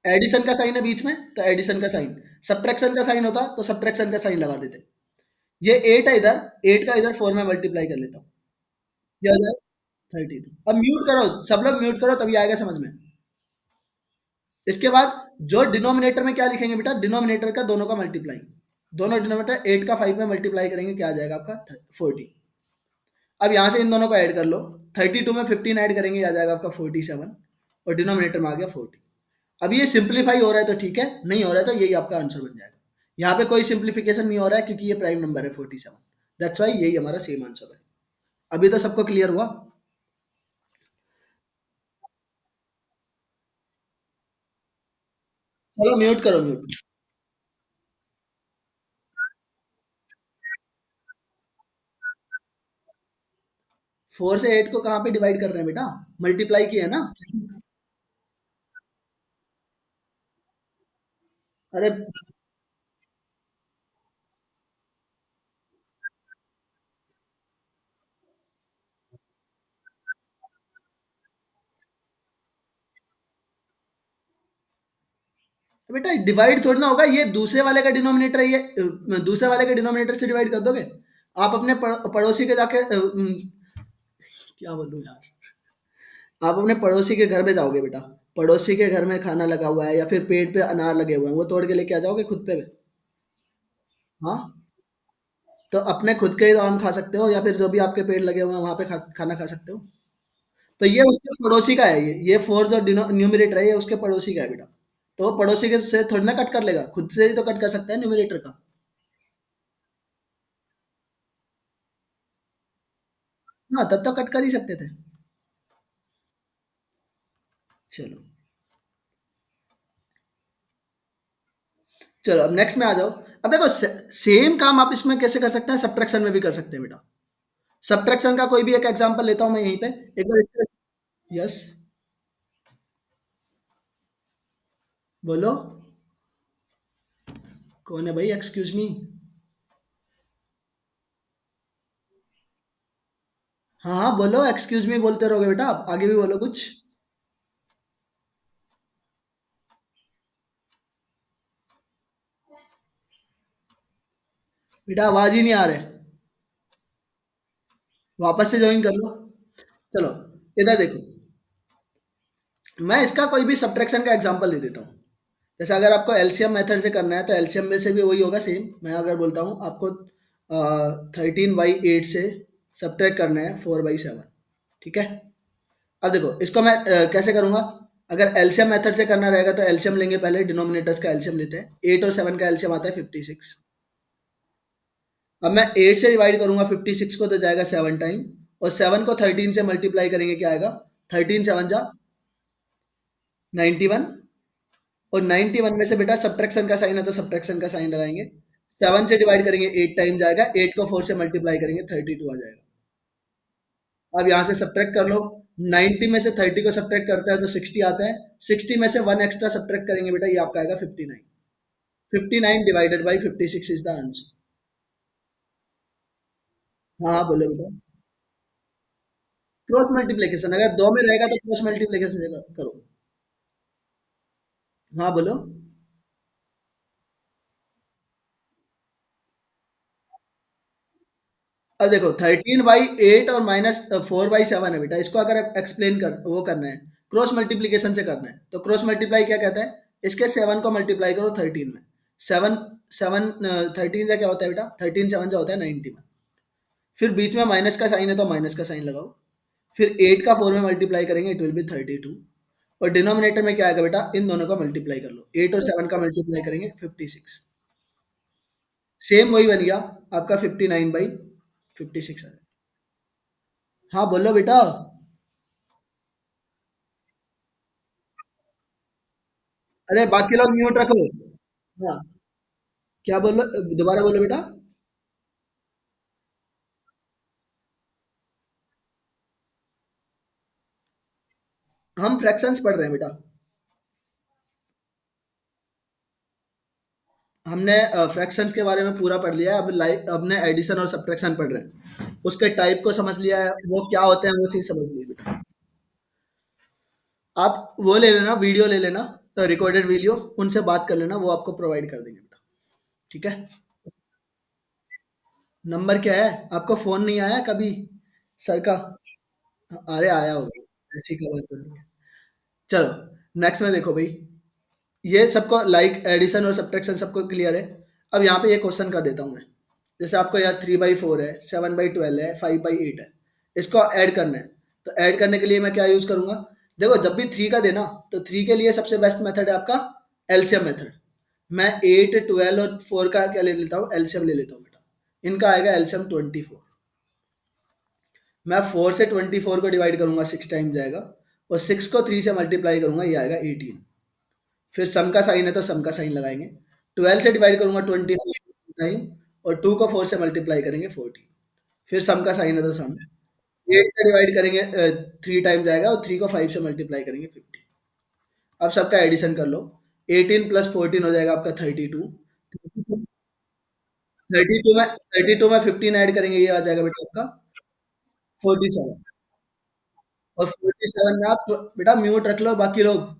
एडिशन का साइन है बीच में तो एडिशन का साइन, सब्ट्रैक्शन का साइन होता तो सब्ट्रैक्शन का साइन लगा देते। ये 8 है इधर, 8 का इधर 4 में मल्टीप्लाई कर लेता हूँ, ये हो जाएगा 32। अब म्यूट करो, सब लोग म्यूट करो तभी आएगा समझ में। इसके बाद जो डिनोमिनेटर में क्या लिखेंगे बेटा, डिनोमिनेटर का दोनों का मल्टीप्लाई, दोनों डिनोमिनेटर 8 का 5 में मल्टीप्लाई करेंगे, क्या आ जाएगा आपका 40। अब यहां से इन दोनों को ऐड कर लो, 32 में 15 ऐड करेंगे आ जाएगा आपका 47, और डिनोमिनेटर में आ गया 40। अब ये सिंप्लीफाई हो रहा है तो ठीक है, नहीं हो रहा है तो यही आपका आंसर बन जाएगा। यहाँ पे कोई सिंप्लीफिकेशन नहीं हो रहा है क्योंकि ये प्राइम नंबर है 47, दैट्स वाई यही हमारा सेम आंसर है। अभी तो सबको क्लियर हुआ? चलो म्यूट करो, म्यूट। 4 से 8 को कहाँ पे डिवाइड कर रहे हैं बेटा, मल्टीप्लाई किया है ना। अरे तो बेटा डिवाइड थोड़ी ना होगा, ये दूसरे वाले का डिनोमिनेटर है, ये दूसरे वाले के डिनोमिनेटर से डिवाइड कर दोगे। आप अपने पड़ोसी के जाके क्या बोलूं यार, आप अपने पड़ोसी के घर में जाओगे बेटा, पड़ोसी के घर में खाना लगा हुआ है या फिर पेड़ पे अनार लगे हुए हैं, वो तोड़ के लेके आ जाओगे खुद पे? हाँ, तो अपने खुद के ही तो आम खा सकते हो, या फिर जो भी आपके पेड़ लगे हुए हैं वहां पे खाना खा सकते हो। तो ये उसके पड़ोसी का है, ये फोर जो न्यूमरेटर है ये उसके पड़ोसी का है बेटा, तो वो पड़ोसी के से थोड़ी ना कट कर लेगा, खुद से ही तो कट कर सकता है न्यूमरेटर का। हाँ तब तो कट कर ही सकते थे। चलो, चलो अब नेक्स्ट में आ जाओ। अब देखो सेम काम आप इसमें कैसे कर सकते हैं, सब्ट्रैक्शन में भी कर सकते हैं बेटा। सब्ट्रैक्शन का कोई भी एक एग्जांपल लेता हूं मैं यहीं पे, एक बार इसका। यस, बोलो। कौन है भाई, एक्सक्यूज मी। हाँ हाँ बोलो, एक्सक्यूज मी बोलते रहोगे बेटा, आप आगे भी बोलो कुछ। बेटा आवाज ही नहीं आ रहा है, वापस से ज्वाइन कर लो। चलो इधर देखो, मैं इसका कोई भी सब्ट्रैक्शन का एग्जांपल दे देता हूँ। जैसे अगर आपको एलसीएम मेथड से करना है तो एलसीएम में से भी वही होगा सेम। मैं अगर बोलता हूँ आपको 13/8 से सब्ट्रैक्ट करना है 4/7, ठीक है। अब देखो इसको मैं कैसे करूंगा। अगर एलसीएम मेथड से करना रहेगा तो एलसीएम लेंगे, पहले डिनोमिनेटर्स का एलसीएम लेते हैं। 8 और 7 का एलसीएम आता है 56। अब मैं 8 से डिवाइड करूंगा 56 को तो जाएगा 7 टाइम, और 7 को 13 से मल्टीप्लाई करेंगे, क्या आएगा, 13 7 जा 91। और 91 में से बेटा सब्ट्रैक्शन का साइन है तो सब्ट्रैक्शन का साइन लगाएंगे। 7 से डिवाइड करेंगे 8 टाइम जाएगा, 8 को 4 से मल्टीप्लाई करेंगे 32 आ जाएगा। अब यहाँ से सब्ट्रैक्ट कर लो। 90 में से 30 को सब्ट्रैक्ट करता है तो 60 आता है। 60 में से 1 एक्स्ट्रा सब्ट्रैक्ट करेंगे बेटा, ये आपका आएगा 59। 59 divided by 56 is the answer. हाँ हाँ बोलो बेटा। क्रॉस मल्टीप्लीकेशन अगर दो में रहेगा तो क्रॉस मल्टीप्लीकेशन करो। हाँ बोलो। अब देखो 13/8 और -4/7 है बेटा, इसको अगर एक्सप्लेन कर वो करना है, क्रॉस मल्टीप्लीकेशन से करना है, तो क्रॉस मल्टीप्लाई क्या कहता है, इसके 7 को मल्टीप्लाई करो 13 में। 7 7 13 से क्या होता है बेटा, 13 7 जो होता है 91। फिर बीच में माइनस का साइन है तो माइनस का साइन लगाओ। फिर 8 का 4 में मल्टीप्लाई करेंगे, इट विल बी 32। और डिनोमिनेटर में क्या आएगा बेटा, इन दोनों का मल्टीप्लाई कर लो, 8 और 7 का मल्टीप्लाई करेंगे 56। सेम वही बन गया आपका 59/56 आ जाएगा। हाँ बोलो बेटा। अरे बाकी लोग म्यूट रखो। हाँ, क्या बोलो, दोबारा बोलो बेटा। हम फ्रैक्शंस पढ़ रहे हैं बेटा। हमने फ्रैक्शंस के बारे में पूरा पढ़ लिया है, अब लाइक अब ने एडिशन और सब्ट्रैक्शन पढ़ रहे हैं, उसके टाइप को समझ लिया है, वो क्या होते हैं वो चीज़ समझ ली बेटा। आप वो ले लेना, वीडियो ले लेना, तो रिकॉर्डेड वीडियो उनसे बात कर लेना, वो आपको प्रोवाइड कर देंगे बेटा, ठीक है। नंबर क्या है, आपको फ़ोन नहीं आया कभी सर का? अरे आया होगा, ऐसी कोई बात तो नहीं है। चलो नेक्स्ट में देखो भाई, ये सबको लाइक एडिशन और सब्ट्रैक्शन सबको क्लियर है। अब यहाँ पे ये क्वेश्चन कर देता हूँ मैं। जैसे आपको यार 3/4 है, 7/12 है, 5/8 है, इसको ऐड करना है। तो ऐड करने के लिए मैं क्या यूज करूंगा, देखो जब भी थ्री का देना, तो थ्री के लिए सबसे बेस्ट मेथड है आपका एलसीएम मेथड। मैं 8 12 और 4 का क्या ले लेता हूँ, एलसीएम ले लेता हूँ बेटा। इनका आएगा एलसीएम 24। मैं 4 से 24 को डिवाइड करूंगा, 6 टाइम जाएगा। और 6 को 3 से मल्टीप्लाई करूंगा, ये आएगा 18। फिर सम का साइन है तो सम का साइन लगाएंगे। 12 से डिवाइड करूंगा 24 टाइम, और 2 को 4 से मल्टीप्लाई करेंगे 14। फिर सम का साइन है तो सम। 8 से डिवाइड करेंगे 3 टाइम जाएगा, और 3 को 5 से मल्टीप्लाई करेंगे 50। अब सबका एडिशन कर लो। 18 प्लस 14 हो जाएगा आपका 32। 32 में 15 ऐड करेंगे, ये आ जाएगा बेटा आपका 47। और 47 में आप बेटा म्यूट रख लो बाकी लोग।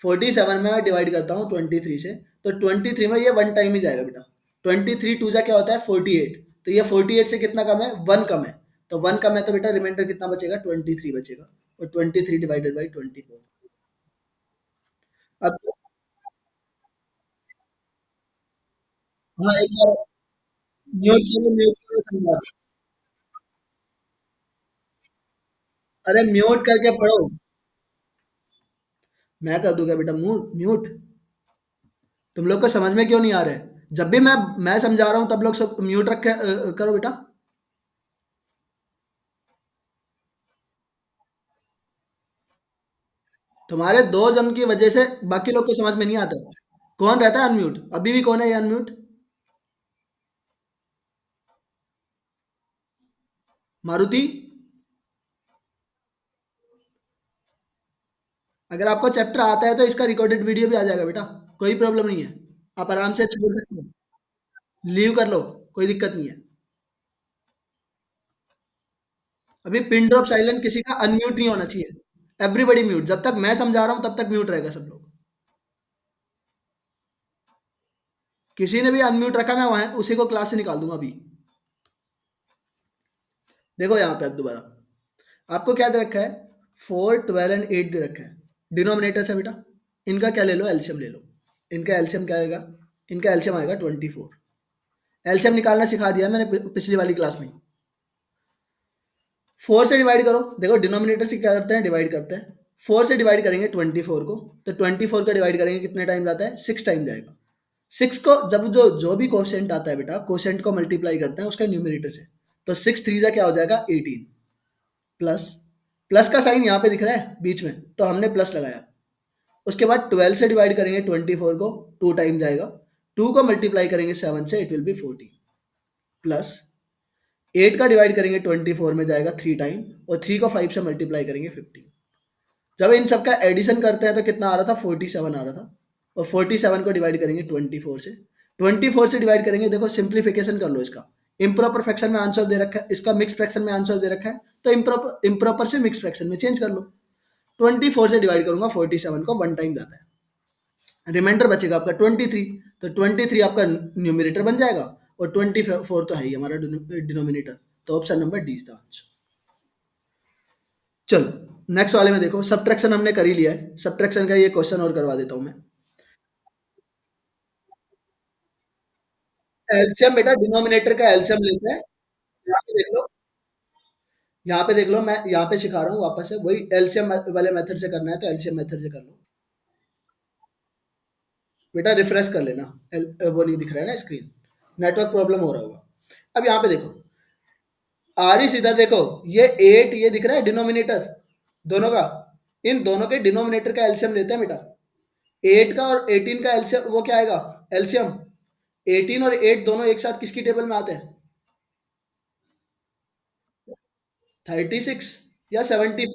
47 में मैं डिवाइड करता हूँ 23 से, तो 23 में ये वन टाइम ही जाएगा बेटा। 23 टू जा क्या होता है 48, तो ये 48 से कितना कम है, वन कम है। तो वन कम है तो बेटा रिमाइंडर कितना बचेगा, 23 बचेगा। और 23 डिवाइडेड बाई 24। अब हाँ एक बार म्यूट करो समझा दो। अरे म्यूट करके पढ़ो। मैं कर दूंगा बेटा म्यूट म्यूट। तुम लोग को समझ में क्यों नहीं आ रहा है, जब भी मैं समझा रहा हूँ तब लोग सब म्यूट रख के करो बेटा। तुम्हारे दो जन की वजह से बाकी लोग को समझ में नहीं आता। कौन रहता है अनम्यूट? अभी भी कौन है ये अनम्यूट? मारुति? अगर आपको चैप्टर आता है तो इसका रिकॉर्डेड वीडियो भी आ जाएगा बेटा, कोई प्रॉब्लम नहीं है। आप आराम से छोड़ सकते हो, लीव कर लो, कोई दिक्कत नहीं है। अभी पिन ड्रॉप साइलेंट किसी का अनम्यूट नहीं होना चाहिए। एवरीबॉडी म्यूट, जब तक मैं समझा रहा हूँ तब तक म्यूट रहेगा सब लोग। किसी ने भी अनम्यूट रखा, मैं वहां उसी को क्लास से निकाल दूंगा अभी। देखो यहाँ पे अब दोबारा आपको क्या दे रखा है, 4, 12 एंड 8 दे रखा है, डिनोमिनेटर से बेटा। इनका क्या ले लो, एलसीएम ले लो। इनका एलसीएम क्या आएगा? इनका एलसीएम आएगा 24। एलसीएम निकालना सिखा दिया मैंने पिछली वाली क्लास में। 4 से डिवाइड करो, देखो डिनोमिनेटर से क्या करते हैं, डिवाइड करते हैं। 4 से डिवाइड करेंगे 24 को, तो 24 को डिवाइड करेंगे कितने टाइम जाता है, 6 टाइम जाएगा। 6 को जब जो जो भी क्वोशेंट आता है बेटा, क्वोशेंट को मल्टीप्लाई करते हैं उसका न्यूमरेटर से। तो 6 3 जा क्या हो जाएगा, 18 प्लस, प्लस का साइन यहाँ पे दिख रहा है बीच में, तो हमने प्लस लगाया। उसके बाद 12 से डिवाइड करेंगे 24 को, 2 टाइम जाएगा। 2 को मल्टीप्लाई करेंगे 7 से, इट विल बी 14 प्लस 8 का डिवाइड करेंगे 24 में जाएगा 3 टाइम, और 3 को 5 से मल्टीप्लाई करेंगे 15। जब इन सबका एडिशन करते हैं तो कितना आ रहा था, 47 आ रहा था। और 47 को डिवाइड करेंगे 24 से, 24 से डिवाइड करेंगे, देखो सिंप्लीफिकेशन कर लो इसका। इम्प्रॉपर फ्रैक्शन में आंसर दे रखा है, इसका मिक्स फ्रैक्शन में आंसर दे रखा है, तो इम्प्रॉपर इम्प्रॉपर से मिक्स फ्रैक्शन में चेंज कर लो। 24 से डिवाइड करूंगा 47 को, 1 टाइम जाता है, रिमाइंडर बचेगा आपका 23। तो 23 आपका न्यूमिनेटर बन जाएगा, और 24 तो है ही हमारा डिनोमिनेटर। तो option number D is the answer. चलो नेक्स्ट वाले में देखो, सब्ट्रैक्शन हमने कर ही लिया है, सब्ट्रैक्शन का ये क्वेश्चन और करवा देता हूं मैं। एलसीएम बेटा, डिनोमिनेटर का एलसीएम लेते हैं। यहाँ पे देख लो, यहाँ पे देख लो, मैं यहाँ पे सिखा रहा हूँ वापस से, वही एलसीएम वाले मेथड से करना है तो एलसीएम मेथड से कर लो। बेटा रिफ्रेश कर लेना, वो नहीं दिख रहा है ना स्क्रीन, नेटवर्क प्रॉब्लम हो रहा होगा। अब यहाँ पे देखो, आर ही सीधा देखो, ये 8 ये दिख रहा है डिनोमिनेटर दोनों का, इन दोनों के डिनोमिनेटर का एलसीएम लेते हैं बेटा। 8 का और 18 का एलसीएम वो क्या आएगा, एलसीएम। 18 और 8 दोनों एक साथ किसकी टेबल में आते हैं, 36 या 70।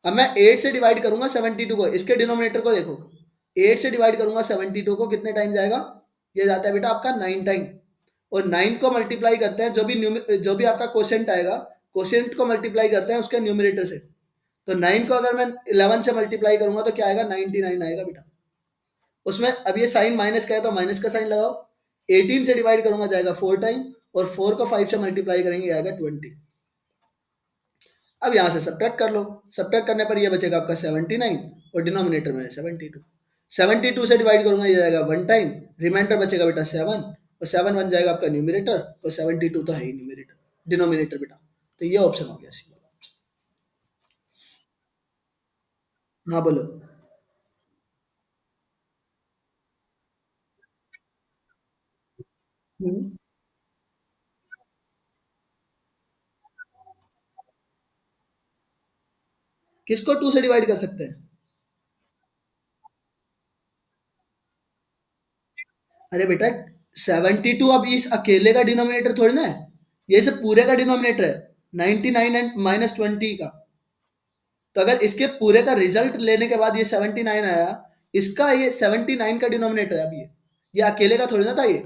अब मैं 8 से डिवाइड करूंगा 72 को, इसके डिनोमिनेटर को देखो, 8 से डिवाइड करूंगा 72 को, कितने टाइम जाएगा, ये जाता है बेटा आपका 9 टाइम। और 9 को मल्टीप्लाई करते हैं, जो भी आपका क्वोशिएंट आएगा, क्वोशिएंट को मल्टीप्लाई करते हैं उसके न्यूमरेटर से। तो 9 को अगर मैं 11 से मल्टीप्लाई करूंगा तो क्या आएगा, 99 आएगा बेटा। उसमें अब ये साइन माइनस का है तो माइनस का साइन लगाओ। 18 से डिवाइड करूंगा जाएगा 4 टाइम, और 4 को 5 से मल्टीप्लाई करेंगे आएगा 20। अब यहाँ से सब्ट्रैक्ट कर लो, सब्ट्रैक्ट करने पर ये बचेगा आपका 79, और डिनोमिनेटर में 72। 72 से डिवाइड करूंगा ये जाएगा 1 टाइम, रिमाइंडर बचेगा बेटा 7, और 7 बन जाएगा आपका न्यूमिनेटर, और 72 तो है ही न्यूमिनेटर, डिनोमिनेटर बेटा। तो ये ऑप्शन हो गया सी वाला। हाँ बोलो। हम्म, किसको 2 से डिवाइड कर सकते हैं? अरे बेटा 72 अब इस अकेले का डिनोमिनेटर थोड़ी ना है, ये सब पूरे का डिनोमिनेटर है, 99 एंड -20 का। तो अगर इसके पूरे का रिजल्ट लेने के बाद ये 79 आया, इसका ये 79 का डिनोमिनेटर है। अब ये अकेले का थोड़ी ना था ये।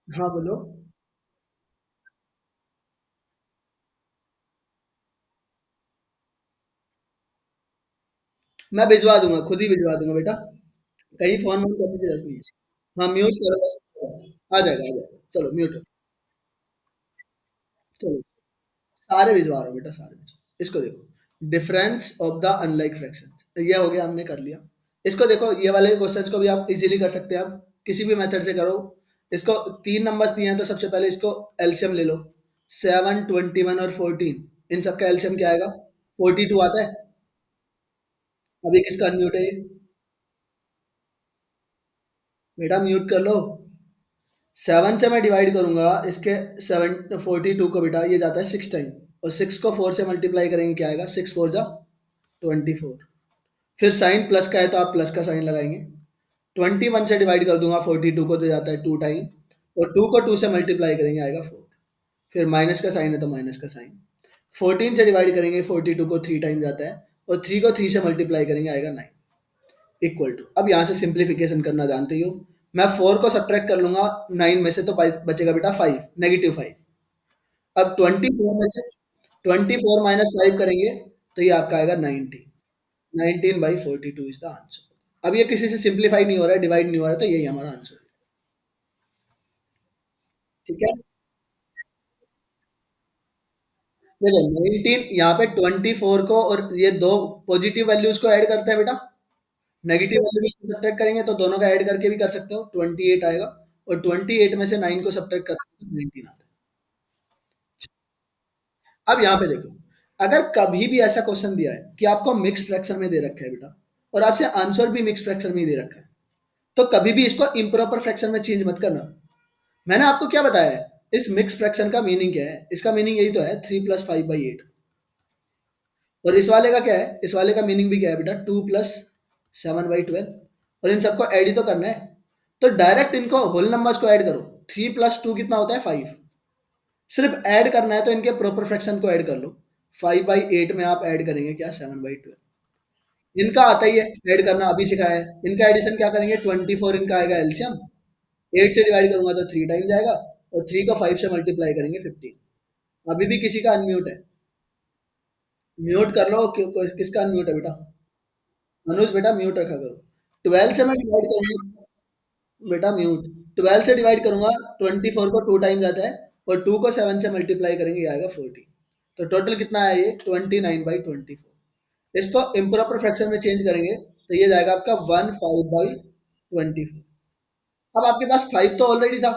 हाँ बोलो। मैं भिजवा दूंगा, खुद ही भिजवा दूंगा बेटा, कहीं फोन वोन करने की जरूरत नहीं है। हाँ म्यूट करो बस, आ जाएगा आ जाएगा, चलो म्यूट, चलो सारे भिजवा रहा हूँ बेटा, सारे भिजवा। इसको देखो, difference of the unlike fraction, ये हो गया, हमने कर लिया। इसको देखो, ये वाले क्वेश्चंस को भी आप इजीली कर सकते हैं, आप किसी भी मेथड से करो। इसको 3 नंबर्स दिए हैं तो सबसे पहले इसको एलसीएम ले लो, 7, 21 और 14, इन सबका एलसीएम क्या आएगा, 42 आता है। अभी किसका अनम्यूट है ये, बेटा म्यूट कर लो। 7 से मैं डिवाइड करूंगा इसके 7 42 को बेटा, ये जाता है 6 टाइम, और 6 को 4 से मल्टीप्लाई करेंगे क्या आएगा? 6 4 जा 24। फिर साइन प्लस का है तो आप प्लस का साइन लगाएंगे। 21 से डिवाइड कर दूंगा 42 को तो जाता है 2 टाइम, और 2 को 2 से मल्टीप्लाई करेंगे आएगा 4। फिर माइनस का साइन है तो माइनस का साइन। 14 से डिवाइड करेंगे 42 को 3 टाइम जाता है, और 3 को 3 से मल्टीप्लाई करेंगे आएगा 9। इक्वल टू, अब यहाँ से सिंप्लीफिकेशन करना जानते ही हो, मैं 4 को सब्ट्रैक्ट कर लूंगा 9 में से तो बचेगा बेटा 5, नेगेटिव 5। अब 24 में से 24 माइनस 5 करेंगे तो ये आपका आएगा 90। 19/42 इज द आंसर। अब ये किसी से सिंप्लीफाई नहीं हो रहा है, डिवाइड नहीं हो रहा है, तो यही हमारा आंसर है। ठीक है, देखो 19 यहाँ पे 24 को और ये दो पॉजिटिव वैल्यूज को ऐड करते हैं बेटा। नेगेटिव वैल्यू भी सब्ट्रैक्ट करेंगे तो दोनों का ऐड करके भी कर सकते हो, 28 आएगा, और 28 में से 9 को सब्ट्रैक्ट कर सकते हो, 19 आता है। अब यहाँ पे देखो, अगर कभी भी ऐसा क्वेश्चन दिया है कि आपको मिक्स फ्रैक्शन में दे रखा है बेटा, और आपसे आंसर भी मिक्स फ्रैक्शन में ही दे रखा है, तो कभी भी इसको इम्प्रॉपर फ्रैक्शन में चेंज मत करना। मैंने आपको क्या बताया है, इस मिक्स फ्रैक्शन का मीनिंग क्या है? इसका मीनिंग यही तो है, 3 + 5/8। और इस वाले का क्या है? इस वाले का मीनिंग भी क्या है बेटा? 2 + 7/12। और इन सबको ऐड ही तो करना है, तो डायरेक्ट इनको होल नंबर्स को ऐड करो। 3 + 2 कितना होता है? 5। सिर्फ ऐड करना है तो इनके प्रॉपर फ्रैक्शन को ऐड कर लो। 5/8 में आप ऐड करेंगे क्या? 7/12। इनका आता ही है ऐड करना, अभी सिखाया है। इनका एडिशन क्या करेंगे? 24 इनका आएगा एलसीएम, 8 से डिवाइड करूंगा तो 3 टाइम जाएगा, और 3 को 5 से मल्टीप्लाई करेंगे 15। अभी भी किसी का अनम्यूट है? म्यूट कर लो, किसका अनम्यूट है बेटा? मनोज बेटा म्यूट रखा करो। 12 से मैं डिवाइड करूंगा बेटा, म्यूट। 12 से डिवाइड करूंगा, 24 को 2 टाइम जाता है, और 2 को 7 से मल्टीप्लाई करेंगे, ये आएगा 40। तो टोटल कितना है ये? 29/24। इसको इम्प्रॉपर फ्रैक्शन में चेंज करेंगे तो ये जाएगा आपका 15/24। अब आपके पास 5 तो ऑलरेडी था,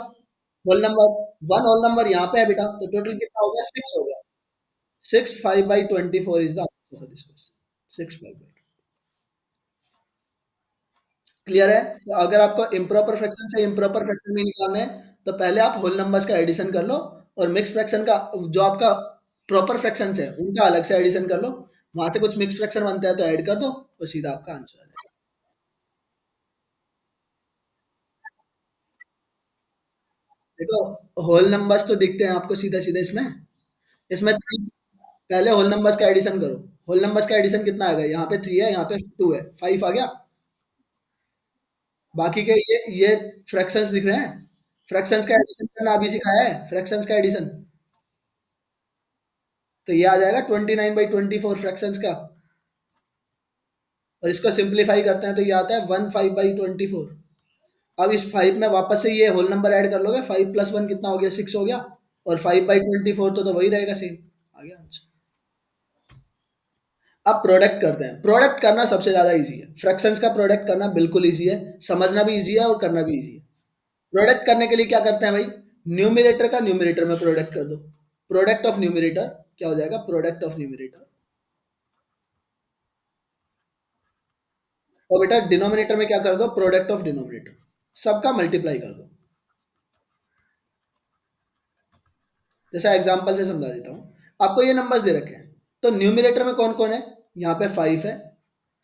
होल नंबर, 1 होल नंबर यहाँ पे है बेटा, तो टोटल कितना हो गया? 6 हो गया। 6 5/24 is the answer for this question. 6 5। Clear है? तो अगर आपको इम्प्रॉपर फ्रैक्शन से इम्प्रॉपर फ्रैक्शन में निकालना है, तो पहले आप होल नंबर्स का एडिशन कर लो, और मिक्स फ्रैक्शन का जो आपका प्रॉपर फ्रैक्शंस है उनका अलग से एडिशन कर लो। वहां से कुछ मिक्स फ्रैक्शन बनता है तो ऐड कर दो, और सीधा आपका आंसर आ जाएगा। देखो, होल नंबर्स तो दिखते हैं आपको सीधा सीधा इसमें। इसमें पहले होल नंबर्स का एडिशन करो। होल नंबर्स का एडिशन कितना आ गया? यहाँ पे 3 है, यहाँ पे 2 है, 5 आ गया। बाकी के ये फ्रैक्शंस दिख रहे हैं। फ्रैक्शंस का एडिशन करना अभी सिखाया है, फ्रैक्शंस का एडिशन। तो ये आ जाएगा 29/24 फ्रैक्शंस का। और इसको सिंप्लीफाई करते हैं तो ये आता है 15/24। अब इस 5 में वापस से ये होल नंबर ऐड कर लोगे, 5 + 1 कितना हो गया? 6 हो गया, और 5/24 तो वही रहेगा सेम। आ गया आंसर। अब प्रोडक्ट करते हैं। प्रोडक्ट करना सबसे ज्यादा इजी है, फ्रैक्शंस का प्रोडक्ट करना बिल्कुल इजी है, समझना भी इजी है और करना भी इजी है। प्रोडक्ट करने के लिए क्या करते हैं भाई? न्यूमिरेटर का न्यूमिरेटर में प्रोडक्ट कर दो। प्रोडक्ट ऑफ न्यूमिरेटर क्या हो जाएगा? Product of numerator. और बेटा डिनोमिनेटर में क्या कर दो? Product of denominator. सबका मल्टीप्लाई कर दो। जैसा एग्जांपल से समझा देता हूँ, आपको ये नंबर्स दे रखे हैं, तो न्यूमिनेटर में कौन कौन है? यहाँ पे 5 है,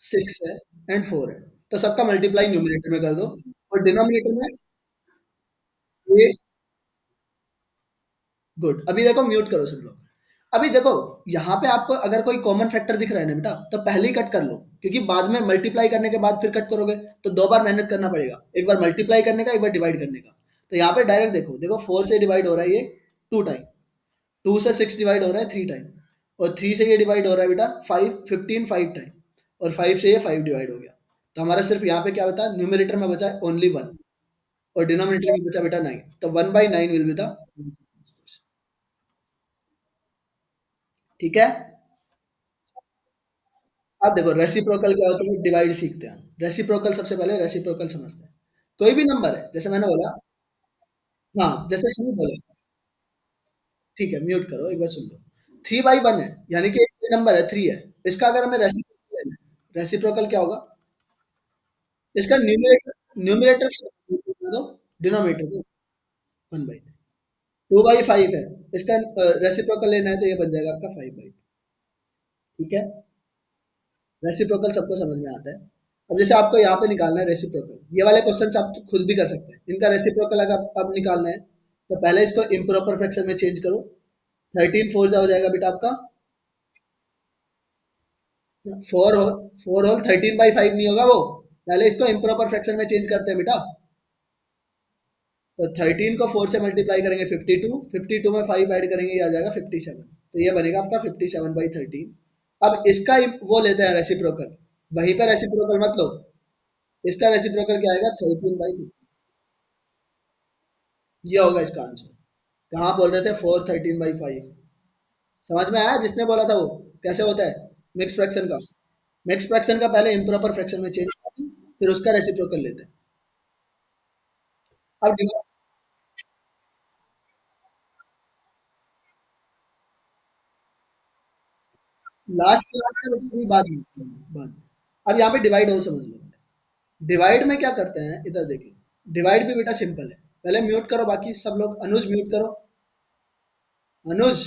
6 है, एंड 4 है। तो सबका मल्टीप्लाई न्यूमिनेटर में कर दो, और डिनोमिनेटर में 8। गुड। अभी देखो, म्यूट करो सब लोग। अभी देखो, यहाँ पे आपको अगर कोई कॉमन फैक्टर दिख रहा है ना बेटा, तो पहले ही कट कर लो, क्योंकि बाद में मल्टीप्लाई करने के बाद फिर कट करोगे तो 2 बार मेहनत करना पड़ेगा, एक बार मल्टीप्लाई करने का, एक बार डिवाइड करने का। तो यहाँ पे डायरेक्ट देखो, देखो 4 से डिवाइड हो रहा है ये 2 टाइम, 2 से 6 डिवाइड हो रहा है 3 टाइम, और 3 से ये डिवाइड हो रहा है बेटा 15 5 टाइम, और 5 से ये 5 डिवाइड हो गया। तो हमारा सिर्फ यहाँ पे क्या बता? न्यूमिनेटर में बचा ओनली 1, और डिनोमिनेटर में बचा बेटा 9। तो 1/9 विल बी द। ठीक है। अब देखो रेसिप्रोकल क्या होता है, डिवाइड सीखते हैं। रेसिप्रोकल, सबसे पहले रेसिप्रोकल समझते हैं। कोई भी नंबर है, जैसे मैंने बोला, हाँ जैसे मैंने बोला, ठीक है म्यूट करो, एक बार सुन लो। 3/1 है, यानी कि एक नंबर है 3 है, इसका अगर हमें रेसिप्रोकल लेना है, रेसिप्रोकल क्या होगा? इसका न्यूमरेटर, न्यूमरेटर दो, डिनोमिनेटर दो 1/3। 2/5 है। इसका रेसिप्रोकल लेना है तो ये बन जाएगा आपका 5/2। ठीक है? रेसिप्रोकल सबको समझ में आता है। अब जैसे आपको यहाँ पे निकालना है रेसिप्रोकल, ये वाले क्वेश्चंस आप तो खुद भी कर सकते हैं। इनका रेसिप्रोकल अगर अब निकालना है, तो पहले इसको इम्प्रॉपर फ्रैक्शन में चेंज करो। 13 फोर जा हो जाएगा बेटा आपका, फोर होल, 13/5 नहीं होगा वो। पहले इसको इम्प्रॉपर फ्रैक्शन में चेंज करते हैं बेटा। तो 13 को 4 से मल्टीप्लाई करेंगे 52, 52 में 5 ऐड करेंगे, ये आ जाएगा 57। तो ये बनेगा आपका 57/13। अब इसका वो लेते हैं रेसिप्रोकल, वहीं पे रेसिप्रोकल मत लो। इसका रेसिप्रोकल क्या आएगा? 13/50। ये होगा इसका आंसर। कहाँ बोल रहे थे 4 13/5? समझ में आया जिसने बोला था वो? कैसे होता है मिक्स फ्रैक्शन का? मिक्स फ्रैक्शन का पहले इम्प्रॉपर फ्रैक्शन में चेंज करते हैं, फिर उसका रेसिप्रोकल लेते हैं। अब लास्ट क्लास का कोई बात नहीं, बात। अब यहाँ पे डिवाइड और समझ लो। डिवाइड में क्या करते हैं, इधर देखिए। डिवाइड भी बेटा सिंपल है। पहले म्यूट करो बाकी सब लोग, अनुज म्यूट करो। अनुज,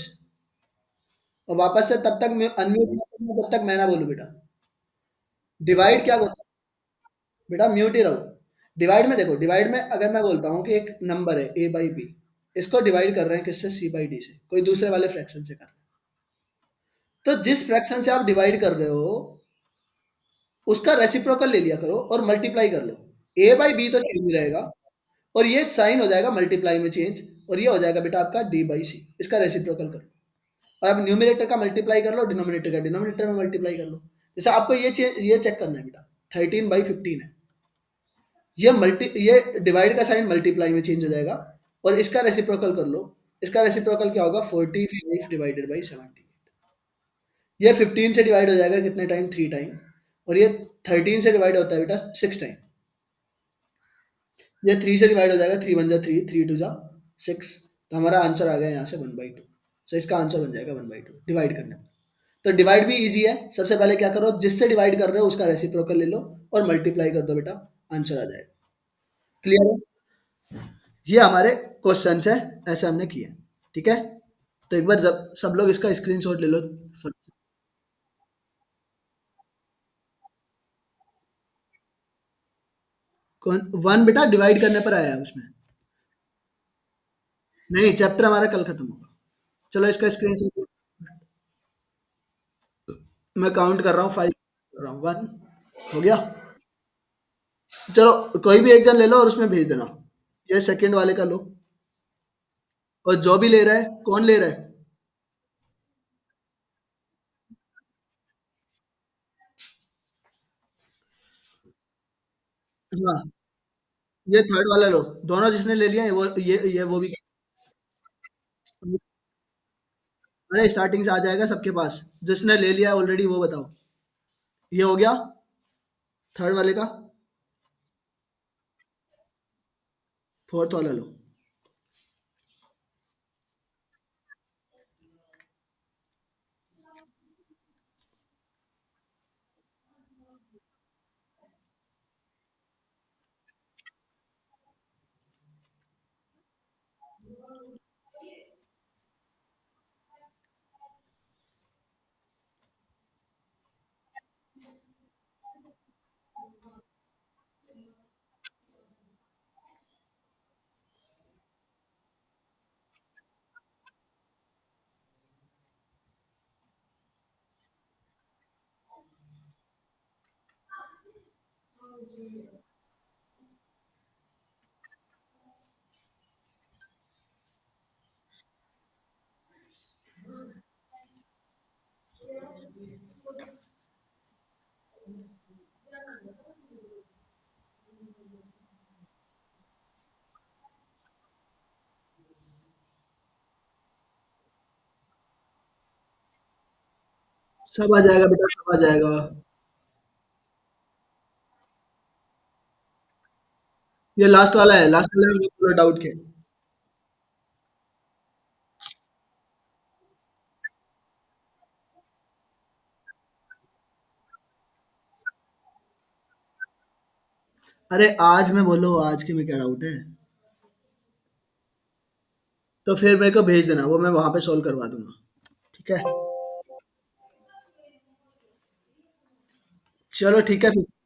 और वापस से तब तक अनम्यूट मत करना जब तक मैं ना बोलूं बेटा। डिवाइड क्या होता है? बेटा म्यूट ही रहो। डिवाइड में देखो, डिवाइड में अगर मैं बोलता हूँ कि एक नंबर है a/b, इसको डिवाइड कर रहे हैं किससे? c/d से, कोई दूसरे वाले फ्रैक्शन से कर रहे हैं। तो जिस फ्रैक्शन से आप डिवाइड कर रहे हो, उसका रेसिप्रोकल ले लिया करो और मल्टीप्लाई कर लो। a/b तो सेम ही रहेगा, और ये साइन हो जाएगा मल्टीप्लाई में चेंज, और ये हो जाएगा बेटा आपका d/c। इसका रेसिप्रोकल कर लो। और अब न्यूमिनेटर का मल्टीप्लाई कर लो, डिनोमिनेटर का डिनोमिनेटर में मल्टीप्लाई कर लो। जैसे आपको ये चेक करना है बेटा, 13/15 है, ये डिवाइड का साइन मल्टीप्लाई में चेंज हो जाएगा, और इसका रेसिप्रोकल कर लो। इसका रेसिप्रोकल क्या होगा? 45/70। ये 15 से डिवाइड हो जाएगा कितने टाइम? 3 टाइम। और ये 13 से डिवाइड होता है बेटा 6 टाइम। ये 3 से डिवाइड हो जाएगा, 3 1 जा 3, 3 2 जा 6। तो हमारा आंसर आ गया यहाँ से 1/2। तो इसका आंसर बन जाएगा 1/2 डिवाइड करने में। तो डिवाइड भी इजी है। सबसे पहले क्या करो, जिससे डिवाइड कर रहे हो उसका रेसिप्रोकल ले लो और मल्टीप्लाई कर दो बेटा, आंसर आ जाएगा। क्लियर है? ये हमारे क्वेश्चन है, ऐसे हमने किए। ठीक है? तो एक बार जब सब लोग इसका स्क्रीनशॉट ले लो फट से। कौन 1 बेटा? डिवाइड करने पर आया है उसमें। नहीं, चैप्टर हमारा कल खत्म होगा। चलो इसका स्क्रीनशॉट, मैं काउंट कर रहा हूँ, 5 कर रहा हूँ, 1 हो गया। चलो कोई भी एक जन ले लो और उसमें भेज देना। ये सेकंड वाले का लो। और जो भी ले रहा है, कौन ले रहा है? हाँ, ये थर्ड वाला लो। दोनों जिसने ले लिया है वो, ये वो भी। अरे स्टार्टिंग से आ जाएगा सबके पास। जिसने ले लिया है ऑलरेडी वो बताओ। ये हो गया थर्ड वाले का। फोर्थ वाला लो। सब आ जाएगा बेटा, सब आ जाएगा। ये लास्ट वाला है, लास्ट वाला है पूरा डाउट के। अरे आज में बोलो, आज के में क्या डाउट है? तो फिर मेरे को भेज देना, वो मैं वहाँ पे सॉल्व करवा दूँगा। ठीक है? चलो ठीक है फिर।